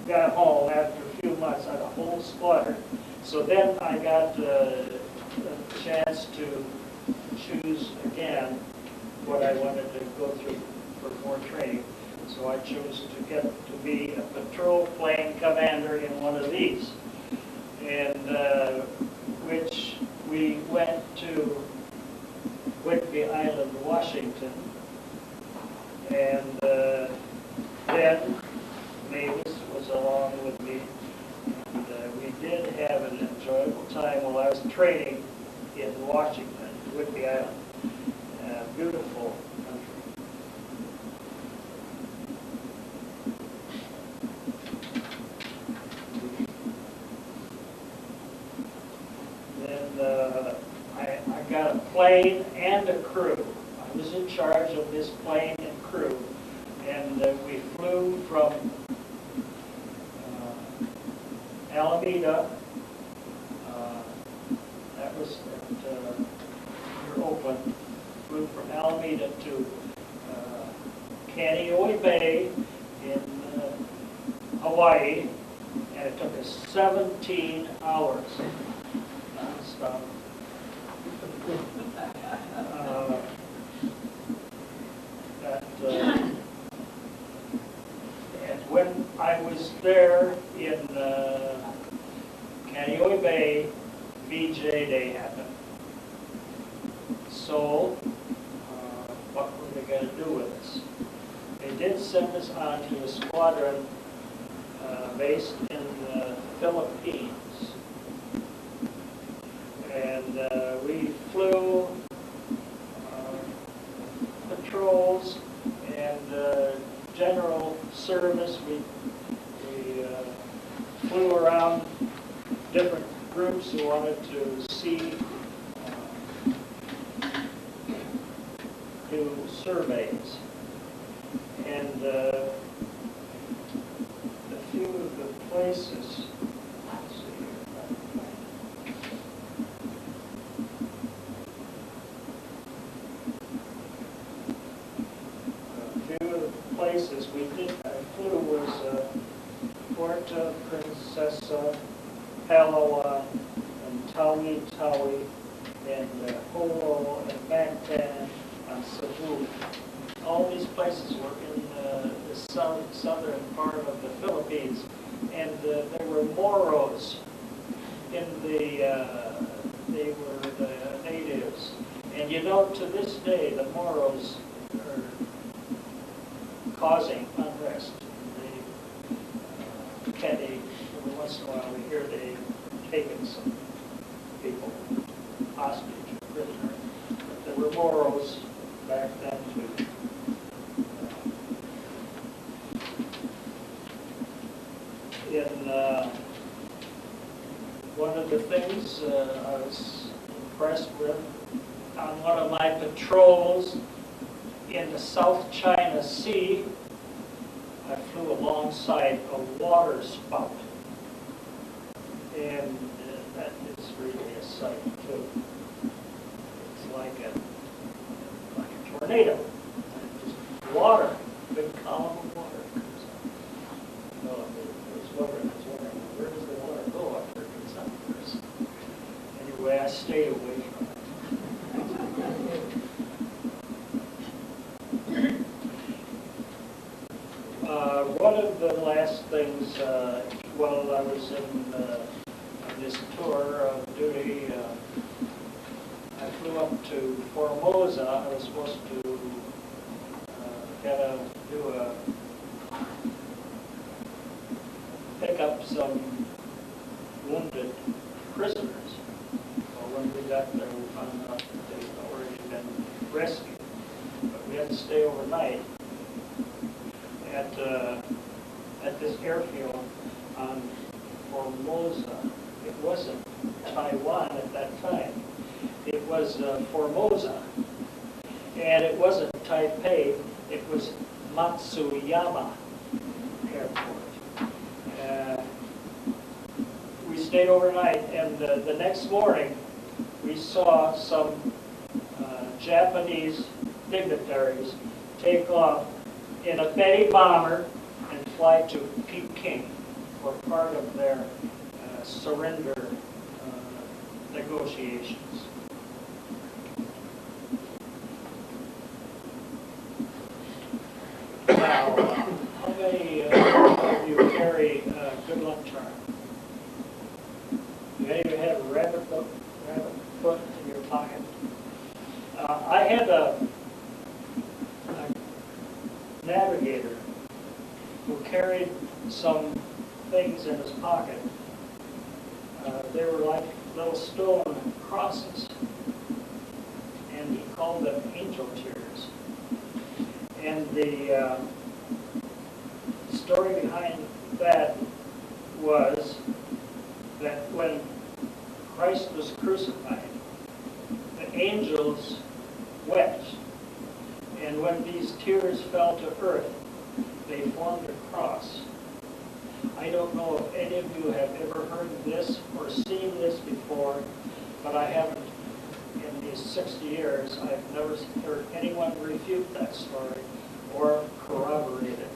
got home after a few months on a whole squadron. So then I got a chance to choose again what I wanted to go through for more training. So I chose to get to be a patrol plane commander in one of these, and which we went to Whidbey Island, Washington, and then Mavis was along with me, and we did have an enjoyable time while I was training in Washington, Whidbey Island. Beautiful country. Then I got a plane and a crew. I was in charge of this plane and crew, and we flew from Alameda. That was near Oakland. Flew from Alameda to Kaneohe Bay in Hawaii, and it took us 17 hours non-stop. And when I was there in Kaneohe Bay, VJ Day happened. So, what were they going to do with us? They did send us on to a squadron based in the Philippines. And we flew groups who wanted to see, do surveys. And a few of the places, let's see here. A few of the places we did, I flew was Puerto Princesa, Palawan, and Tawi Tawi, and Holo, and Mactan, and Cebu. All these places were in the southern part of the Philippines, and there were Moros in the, they were the natives. And you know, to this day, the Moros are causing unrest. Every once in a while we hear they've taken some people hostage or prisoner. But there were Moros back then too. One of the things I was impressed with on one of my patrols in the South China Sea, I flew alongside a water spout, and that is really a sight too. It's like a tornado, just water, big column of water comes up. No, I was wondering, where does the water go after it gets up there? Anyway, I stayed away from it. One of the last things, while I was in this tour of duty, I flew up to Formosa. I was supposed to pick up some wounded prisoners. Well, when we got there, we found out that they'd already been rescued. But we had to stay overnight at this airfield on Formosa. It wasn't Taiwan at that time. It was Formosa. And it wasn't Taipei. It was Matsuyama Airport. We stayed overnight, and the next morning we saw some Japanese dignitaries take off in a Betty bomber and fly to Peking for part of their surrender negotiations. Now, how many of you carry good luck charm? Do any of you have a rabbit foot in your pocket? I had a navigator who carried some things in his pocket. They were like little stone crosses, and he called them angel tears. And the story behind that was that when Christ was crucified, the angels wept. And when these tears fell to earth, they formed a cross. I don't know if any of you have ever heard this or seen this before, but I haven't. In these 60 years, I've never heard anyone refute that story or corroborate it.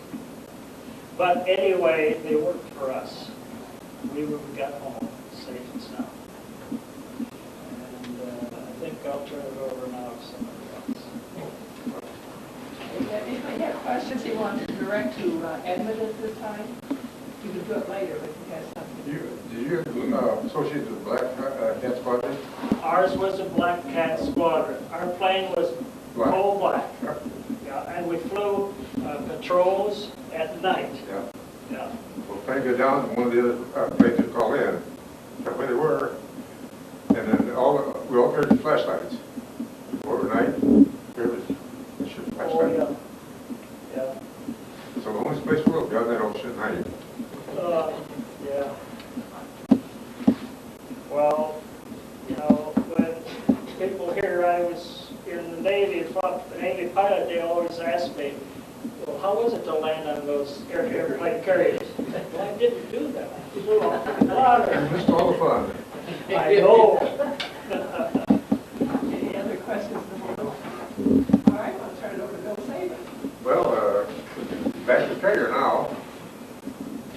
But anyway, they worked for us. We got home safe and sound. And I think I'll turn it over now to somebody else. Anybody have questions you want to direct to Edmund at this time? You can do it later, but you have something. Did you associate with Black Cat Squadron? Ours was a Black Cat Squadron. Our plane was all black. Yeah, and we flew patrols at night. Yeah. Yeah. Well, plane got down, and one of the other planes would call in. That's where they were. And then we all carried flashlights. Overnight, there was a ship flashlight. Oh, yeah. Yeah. So the only place we'll go down that ocean at night. Yeah. here, I was in the Navy, the Navy pilot, they always ask me, well, how was it to land on those airplane carriers? Well, I didn't do that. I flew off the water. You missed all the fun. I know. Any other questions? All right, I'll turn it over to Bill Saban. Well, back to carrier now.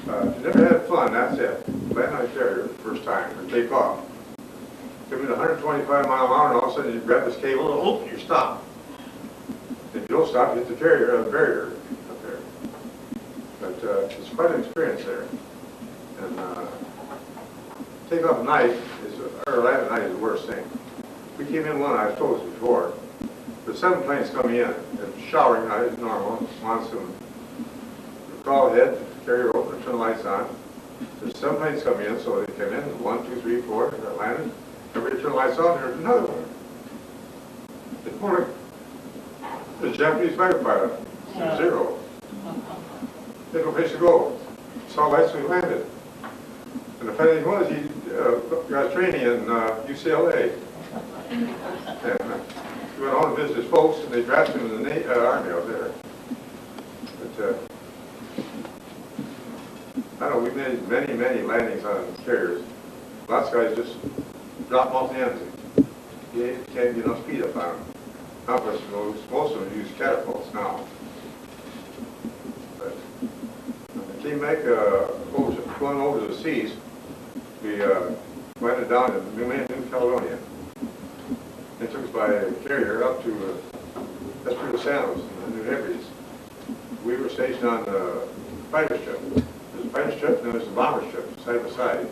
If you never had fun, that's it. Land on a carrier the first time, or take off. Give it 125 mile an hour, and all of a sudden you grab this cable, and oh, you stop. If you don't stop, you hit the carrier, barrier up there. But it's quite an experience there. And take off at night, or land at night is the worst thing. We came in one, I've told this before, the 7 planes coming in, and showering night is normal, monsoon. We crawl ahead, carrier open, turn the lights on. There's 7 planes coming in, so they come in, 1, 2, 3, 4, that landed. Everybody turn the lights on, there's another one. It's more like the Japanese fighter pilot, zero. They had no place to go. Saw lights when he landed. And the funny thing was, he got training in UCLA. And he went on to visit his folks, and they drafted him in the Army out there. But I don't know, we made many, many landings on carriers. Lots of guys just drop them off the ends. You can't get enough speed up on them. Not most of them use catapults now. But when they came back going over the seas, we landed down in New Caledonia. They took us by a carrier up to Espiritu Santos in the New Hebrides. We were stationed on the fighter ship. There's a fighter ship and there's a bomber ship side by side.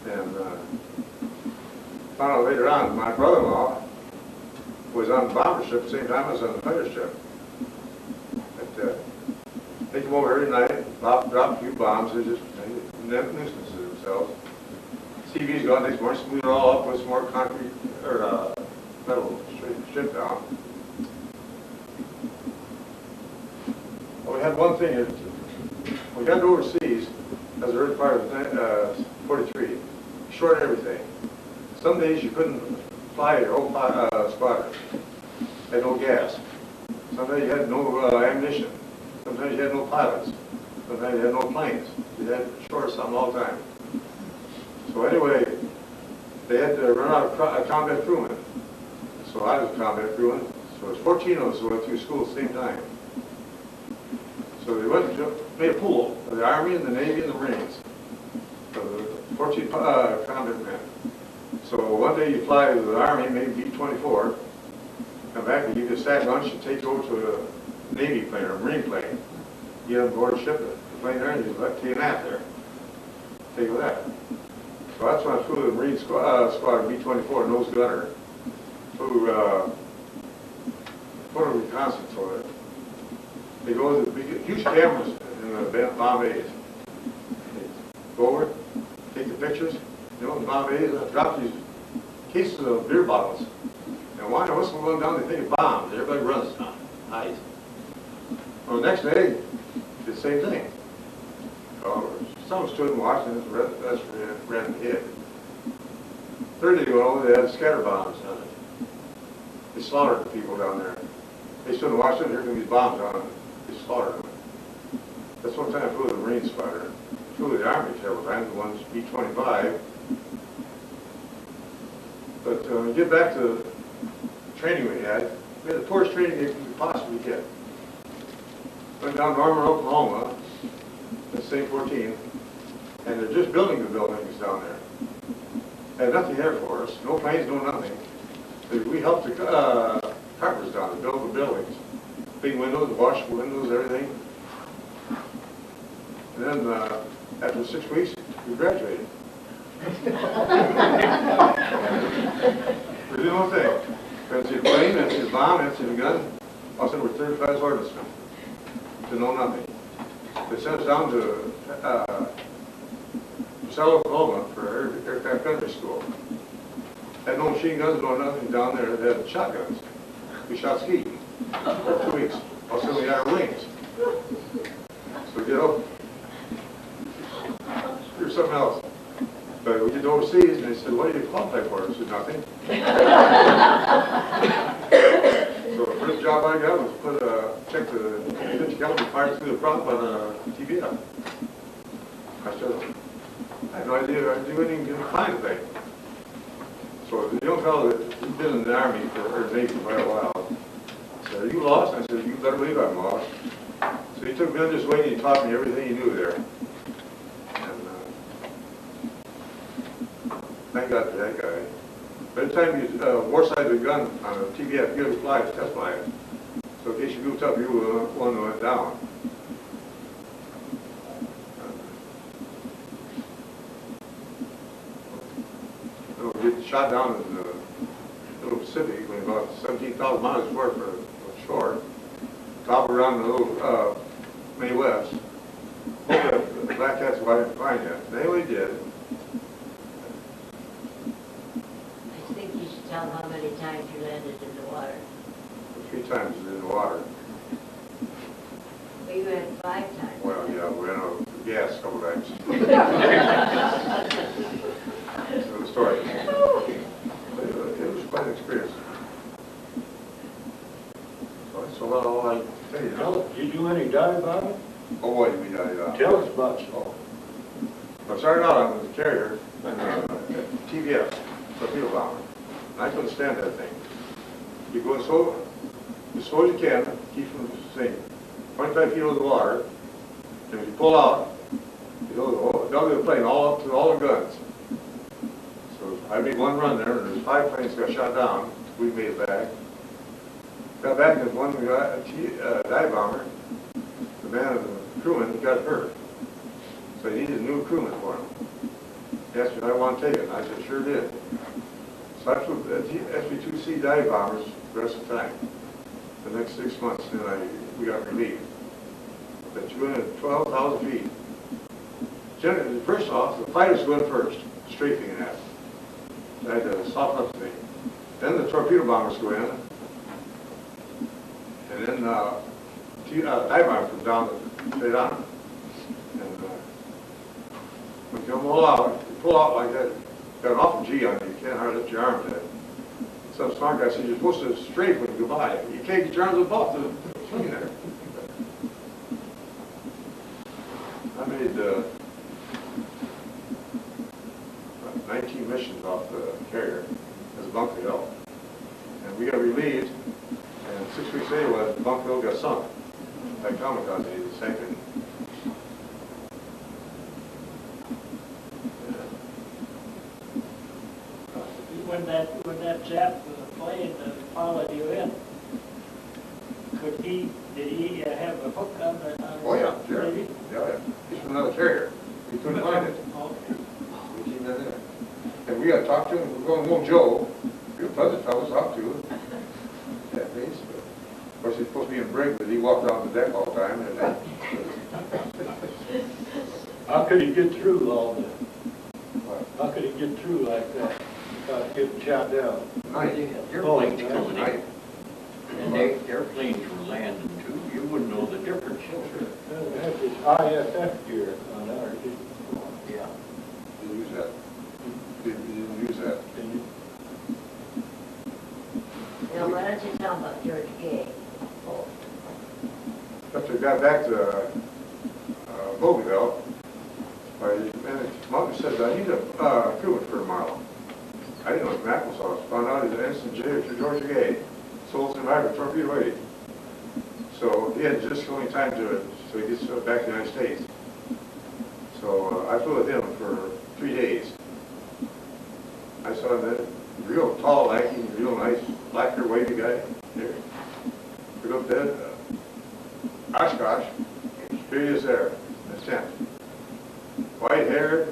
And found out later on, my brother-in-law was on the bomber ship at the same time I was on the fighter ship. But, they come over every night, drop a few bombs, they just nuisances themselves. CV's gone next morning, smooth it all up with some more concrete, or metal strip down. Well, we had one thing, we got overseas, as a early part of 43, short everything. Some days you couldn't fly your whole squadron. Had no gas. Some days you had no ammunition. Sometimes you had no pilots. Sometimes you had no planes. You had short something all the time. So anyway, they had to run out of combat crewmen. So I was a combat crewman. So there's 14 of us who went through school at the same time. So they went to made a pool of the Army and the Navy and the Marines. So the 14 combat men. So one day you fly to the Army, maybe B-24, come back and give you a sack lunch and take you over to a Navy plane or a Marine plane. Get on board a ship, the plane there, and you take a nap there. Take with that. So that's when I flew the Marine squadron B-24 nose gunner. Flew Port of Wisconsin, so they go to the big, huge cameras in the bomb bays. They go over, take the pictures. You know, the bomb bays drop these cases of beer bottles. And whine and whistle going down, they think it's bombs. Everybody runs now. Nice. Well, the next day, did the same thing. Someone stood and watched, and that's ran the hit. Third day, went over, they had scatter bombs on it. They slaughtered the people down there. They stood and watched it, and here come these bombs on it. They slaughtered them. That's one time I flew the Marine squadron. I flew the Army several times, the ones B-25. But when we get back to the training we had the poorest training you could possibly get. Went down to Norman, Oklahoma, let's say 14, and they're just building the buildings down there. Had nothing there for us, no planes, no nothing. We helped the carpenters down to build the buildings. Big windows, washable windows, everything. And then after 6 weeks, we graduated. We did one thing. That's your plane, that's your bomb, that's your gun. All of a sudden, we're third-class ordnancemen. To know nothing. They sent us down to Oklahoma for aircraft gunnery school. Had no machine guns, no nothing down there. They had shotguns. We shot skeet for 2 weeks. All of a sudden, we got our wings. So we get up. Here's something else. But we did overseas, and they said, what do you qualify for? I said, nothing. So the first job I got was check the 50 caliber fire through the prop on a TBF. I had no idea I do anything to find a thing. So the young fellow that been in the Army or Navy for quite a while said, are you lost? I said, you better believe I'm lost. So he took me under his wing and he taught me everything he knew there. And thank God for that guy. By the time you war sight the gun on a TBF, you had to fly it, test fly it. So in case you goofed up, you were the one that went down. We get shot down in the little Pacific when about 17,000 miles short for shore. Top around the little May West. Hope the black cats didn't find yet. They only did. I think you should tell how many times you landed in the water. 3 times in the water. We went 5 times. Well, yeah, we ran out of gas a couple times. That's the story. But it was quite an experience. So that's about all I can tell you. Did you do any dive bombing? Oh, boy, did we die. Tell us about it. Oh. I started out on the carrier and TBF, torpedo bomber. And I couldn't stand that thing. You go as slow as you can, keep from sinking. 25 feet over the water, and if you pull out, you know, dug the plane all up to all the guns. So I made one run there, and there's 5 planes got shot down. We made it back. Got back, and there's one guy, dive bomber, the man, the crewman, he got hurt. So he needed a new crewman for him. He asked me if I want to take it, and I said, sure did. So I flew SV-2C dive bombers the rest of the time. The next 6 months, then we got relieved. But you went at 12,000 feet. Generally, first off, the fighters go in first, strafing and that. I had to soften up the thing. Then the torpedo bombers go in. And then dive bombers come down straight on. And when you pull out like that, got an awful G on you. You can't hardly lift your arms there. Some smart guy said, you're supposed to strafe when you go by. You can't get your arms above the swing there. I made 19 missions off the carrier as Bunker Hill. And we got relieved, and 6 weeks later, Bunker Hill got sunk. By kamikaze, it sank it. When that Jap plane followed you in, did he have a hook on the? Oh yeah, sure. Yeah. He's from another carrier. He couldn't find it. Okay. We came in there. And we got to talk to him. We're going home, Joe. Real pleasant fellow to talk to. That face. But of course, he's supposed to be in brig, but he walked around the deck all the time. And How could he get through all that? How could he get through like that without getting shot down? Airplanes coming in. And their planes were landing too. You wouldn't know the difference. They have this IFF gear on ours. Yeah. didn't use that. Didn't use that. Now, why don't you tell about George Gay? After I got back to Bougainville, my mother said, I need a crewman for tomorrow. I didn't know what Mac was on. Found out he's an instant George Gay, sole survivor, torpedo 80. So he had just only time so he gets back to the United States. So I flew with him for 3 days. I saw that real tall, lanky, real nice, black hair, wavy guy there. We looked at Oshkosh, straight as there, in the tent. White hair,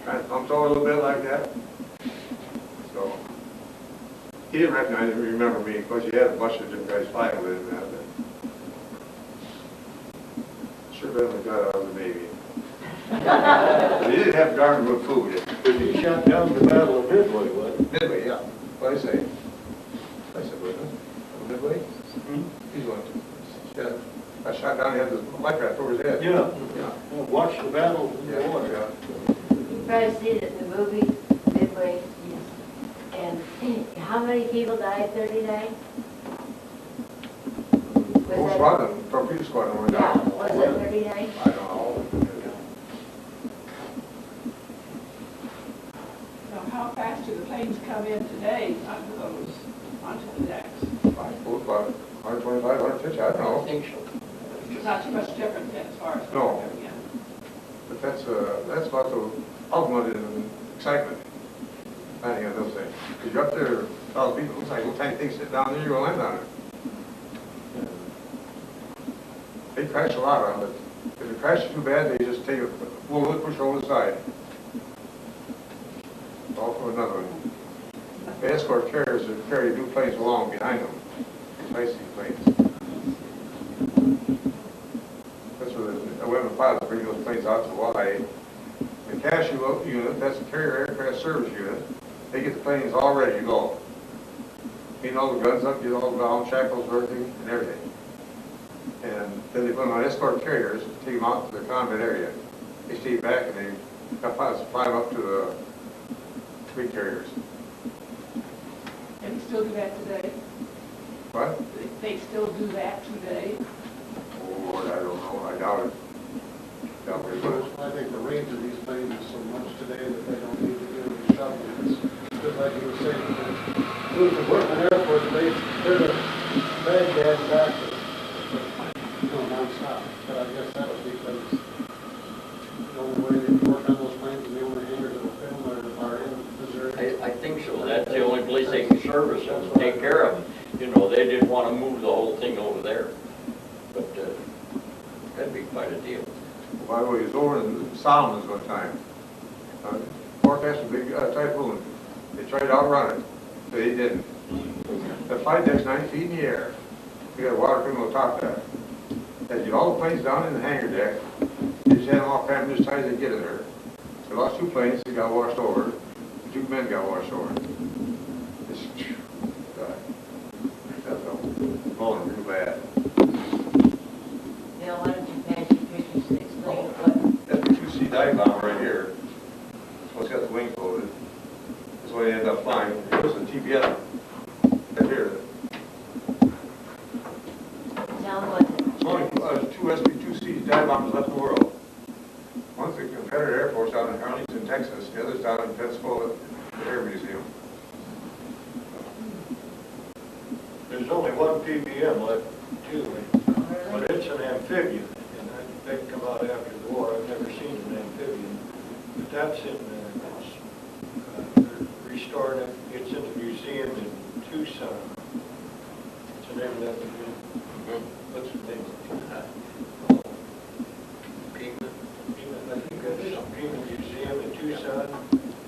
kind of pumped over a little bit like that. So he didn't recognize him, remember me. Of course, he had a bunch of different guys flying with him. Sure better got out of the Navy. But he didn't have darn good food. But he shot down the Battle of Midway, wasn't he? Midway, yeah. What'd I say? I said, wait a minute. Midway? He's going to. Yeah. I shot down, he had this life raft over his head. Yeah. Yeah. Watch the battle in the water. Yeah. probably seen it in the movie, Midway. And how many people died, 39? Whole squadron, torpedo squadron went Yeah, down. was it 39? I don't know. So how fast do the planes come in today onto the decks? I suppose about 125, 150, I don't I know. think so. It's not too much different then as far as. No. Yeah. But that's about the ultimate in excitement. Landing on those things. Because you're up there, 1,000 people, it looks like a little tiny thing sitting down there, you're going to land on it. They crash a lot on it. If it crashes too bad, they just take a, we'll push over the side. All for another one. The escort carriers that carry new planes along behind them. Icy planes. That's where the women pilots bring those planes out to Hawaii. The CASU unit, that's the Carrier Aircraft Service Unit, they get the planes all ready to go. Clean all the guns up, get all the valve shackles, everything, and everything. And then they put them on escort carriers, take them out to the combat area. They stay back and they got pilots to fly them up to the big carriers. Can you still do that today? What? They still do that today? Oh, Lord, I don't know, I doubt it. Doubt it. I think the range of these planes is so much today that they don't need to do any shuttles. Just like you were saying, move to Workman Air Force Base, they're the Baghdad back to nonstop. But I guess that was because the only way they can work on those planes and the only hangars that will film are in Missouri. I think so. That's the only place they can service them, and take care of them. You know, they didn't want to move the whole thing over there. But that'd be quite a deal. By the way, it was over in Solomons one time. Forecast a big typhoon. They tried to outrun it, but they didn't. The flight deck's 90 feet in the air. We got a water criminal top that. Had to get all the planes down in the hangar deck. They just had them all crammed as tight as they get in there. They lost 2 planes, they got washed over. 2 men got washed over. Just, that's blowing real bad. Bill, why don't you pass your pictures to explain what? That's the 2C dive bomb right here. So it's got the wings loaded. That's why they end up flying. Here's the TBM. Right here. Tell them what There's only 2 SB-2C dive bombs left in the world. One's the Confederate Air Force out in Arlington, Texas. The other's down in Pensacola at the Air Museum. There's only one PBM left, too, but it's an amphibian, and they come out after the war. I've never seen an amphibian, but that's in, restored it. It's in the museum in Tucson. What's the name of that museum? What's the name of it? I think that's Pima Museum in Tucson.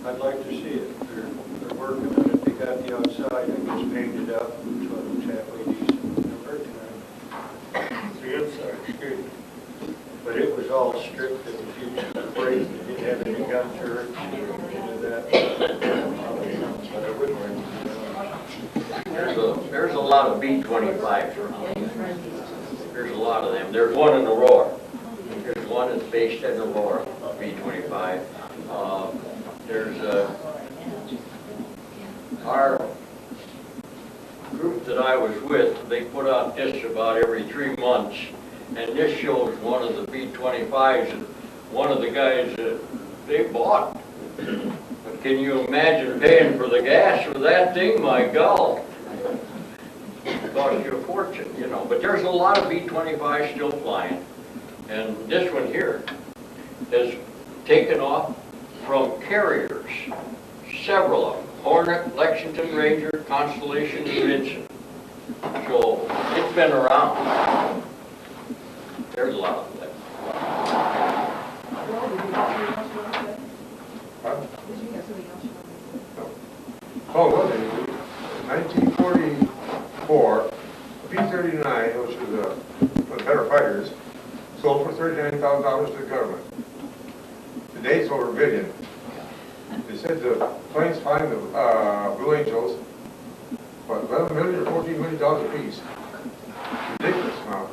I'd like to see it. They're working on it. They got the outside, I guess, painted up, so it looks halfway decent. They're working on it. The inside's good. But it was all stripped. It was used to break. It didn't have any gun turrets or any of that. But I wouldn't recommend. There's a lot of B-25s around. There's a lot of them. There's one in Aurora. There's one that's based in Aurora, B-25. There's our group that I was with, they put out this about every 3 months, and this shows one of the B-25s, and one of the guys that they bought. But can you imagine paying for the gas for that thing? My God. It costs you a fortune, you know. But there's a lot of B-25s still flying. And this one here has taken off from carriers, several of them. Hornet, Lexington Ranger, Constellation, Vincent. So it's been around. There's a lot of them. Well, did you have something else you want to say? Huh? Did you have something else you want to say? Oh, well, in 1944, B-39, which was one of the better fighters, sold for $39,000 to the government. Today it's over $1 billion. They said the planes flying the Blue Angels, what, $11 million or $14 million a piece. Ridiculous amount.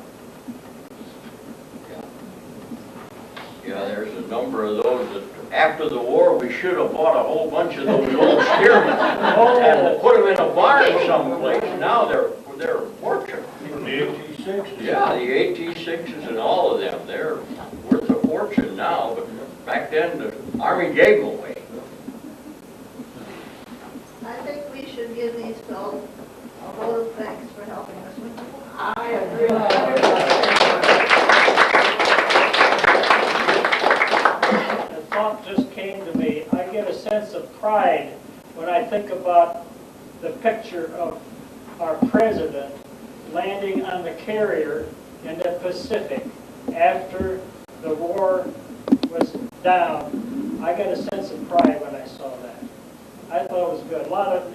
Yeah, there's a number of those that after the war, we should have bought a whole bunch of those old steermen and put them in a barn someplace. Now they're a fortune. The AT-6s. Yeah, the AT-6s and all of them, they're worth a fortune now, but back then, the Army gave them away. I think we should give these fellows a vote of thanks for helping us with the war. I agree. A thought just came to me. I get a sense of pride when I think about the picture of our president landing on the carrier in the Pacific after the war was down. I got a sense of pride when I saw that. I thought it was good.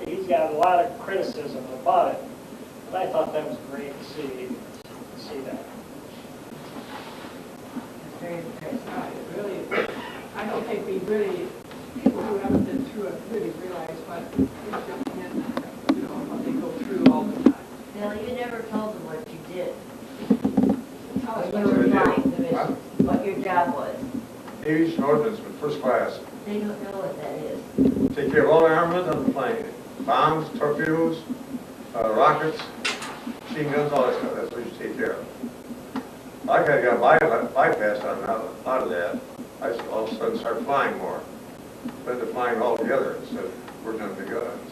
He's got a lot of criticism about it, but I thought that was great to see that. It's very impressive. Really, I don't think we really, people who haven't been through it really realize what what they go through all the time. Bill, you never told them what you did. Tell us When what you you were did. flying the mission, what your job was. Aviation Ordnanceman, first class. They don't know what that is. Take care of all the armament on the plane. Bombs, torpedoes, rockets, machine guns, all that stuff. That's what you take care of. I kind of got bypassed out of that. I all of a sudden started flying more. Started flying all together instead of working on the guns.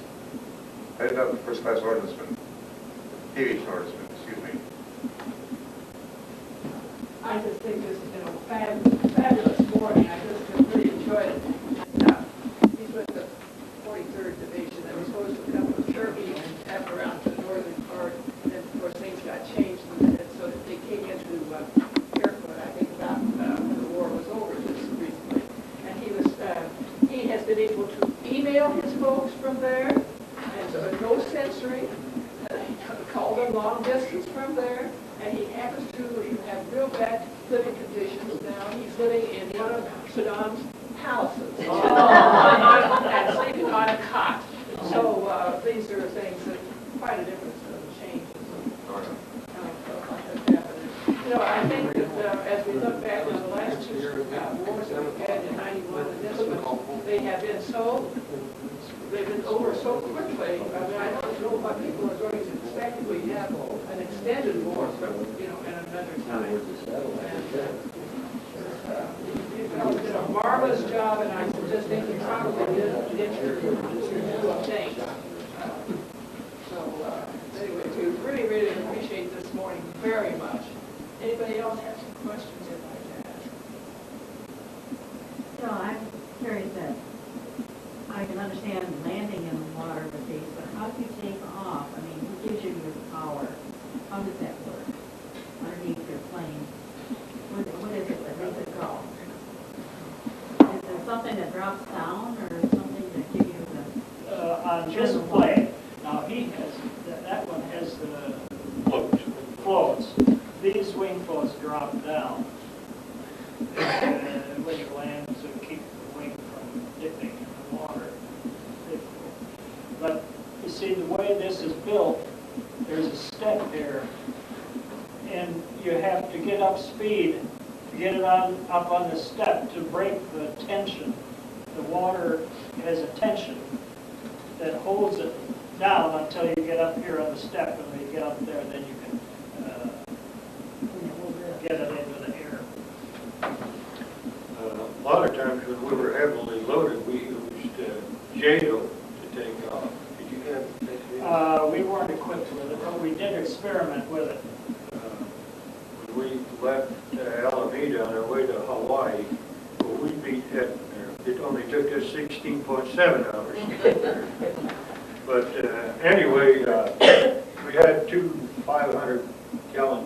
I ended up first class ordnanceman. Aviation ordnanceman, excuse me. I just think this has been a fabulous morning. I just really enjoyed it. He's with the 43rd Division. They were supposed to come from Turkey and tap around to the northern part. And then, of course, things got changed a minute so that they came into Airport, I think, about when the war was over just recently. And he has been able to email his folks from there, and so no censoring. He called them long distance from there, and he happens to have real bad living conditions now. He's living in one of Saddam's palaces and sleeping on a cot. So these are things that quite a difference in the changes. I think that as we look back on the last two wars that we've had in 91 and this one, they've been over so quickly. I mean, I don't know what people are going to expect if we have an extended war, in another time. You've done a marvelous job, and I just think you probably did your thing. Anyway, we really, really appreciate this morning very much. Anybody else have some questions they'd like to ask? So I'm curious that I can understand landing in the water with these, but how do you take off? I mean, who gives you your power? How does that work underneath your plane? What is it that makes it go? Is there something that drops down or something that gives you the... On this plane, now that one has the floats. These wing floats drop down when you land to keep the wing from dipping in the water. But you see, the way this is built, there's a step here, and you have to get up speed to get it up on the step to break the tension. The water has a tension that holds it down until you get up here on the step, and when you get up there, then you can get it into the air. A lot of times when we were heavily loaded, we used JADO to take off. Did you have that? We weren't equipped with it, but we did experiment with it. When we left Alameda on our way to Hawaii, well, we beat that. It only took us 16.7 hours to get there. But anyway, we had two 500-gallon,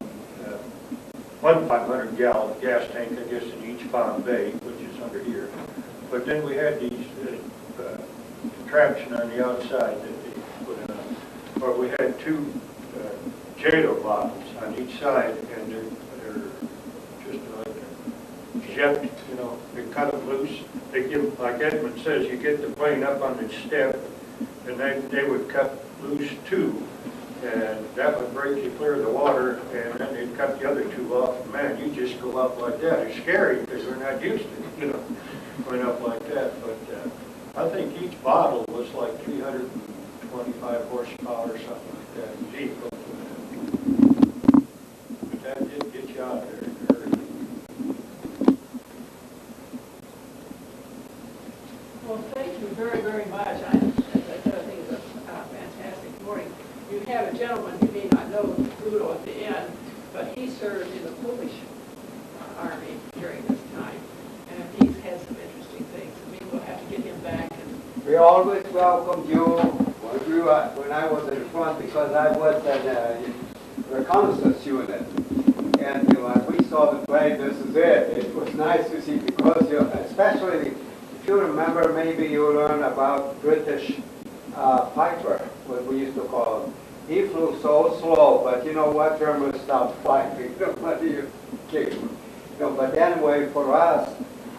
one 500-gallon gas tank, I guess, in each bomb bay, which is under here. But then we had these contraption on the outside that they put in. But we had two JADO bottles on each side, and they're just like a jet, they cut them loose. They give, like Edmund says, you get the plane up on the step, and they would cut loose two, and that would break you clear of the water, and then they'd cut the other two off. Man, you just go up like that. It's scary because we're not used to it, went up like that, but I think each bottle was like 325 horsepower or something like that. Jeep. But that did get you out there in a hurry. Well, thank you very, very much. As I said, I think it's a fantastic morning. You have a gentleman, you may not know Ludo at the end, but he served in the Polish Army during this time, and he's had some interesting things. Maybe we'll have to get him back. We always welcomed you when I was in the front because I was in a reconnaissance unit. And when we saw the plane, this is it. It was nice to see because especially if you remember, maybe you learn about British Piper, what we used to call him. He flew so slow, but you know what? Germans stopped fighting. Nobody came. But anyway, for us,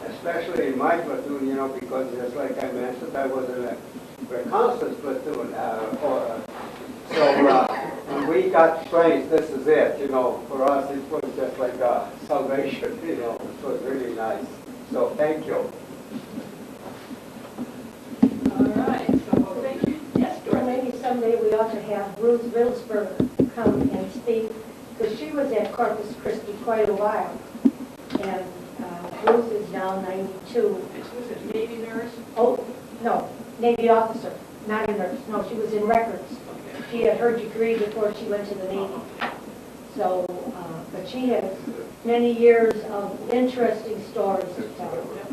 especially in my platoon, because just like I mentioned, I was in a reconnaissance platoon. So when we got trained, this is it. For us, it was just like a salvation. It was really nice. So thank you. All right. So thank you. Yes, Well, Dorothy. maybe someday we ought to have Ruth Riddlesberger come and speak, because she was at Corpus Christi quite a while. And Ruth is now 92. And she was a Navy nurse? Oh, no, Navy officer, not a nurse. No, she was in records. Okay. She had her degree before she went to the Navy. So, but she has many years of interesting stories to tell. Yep.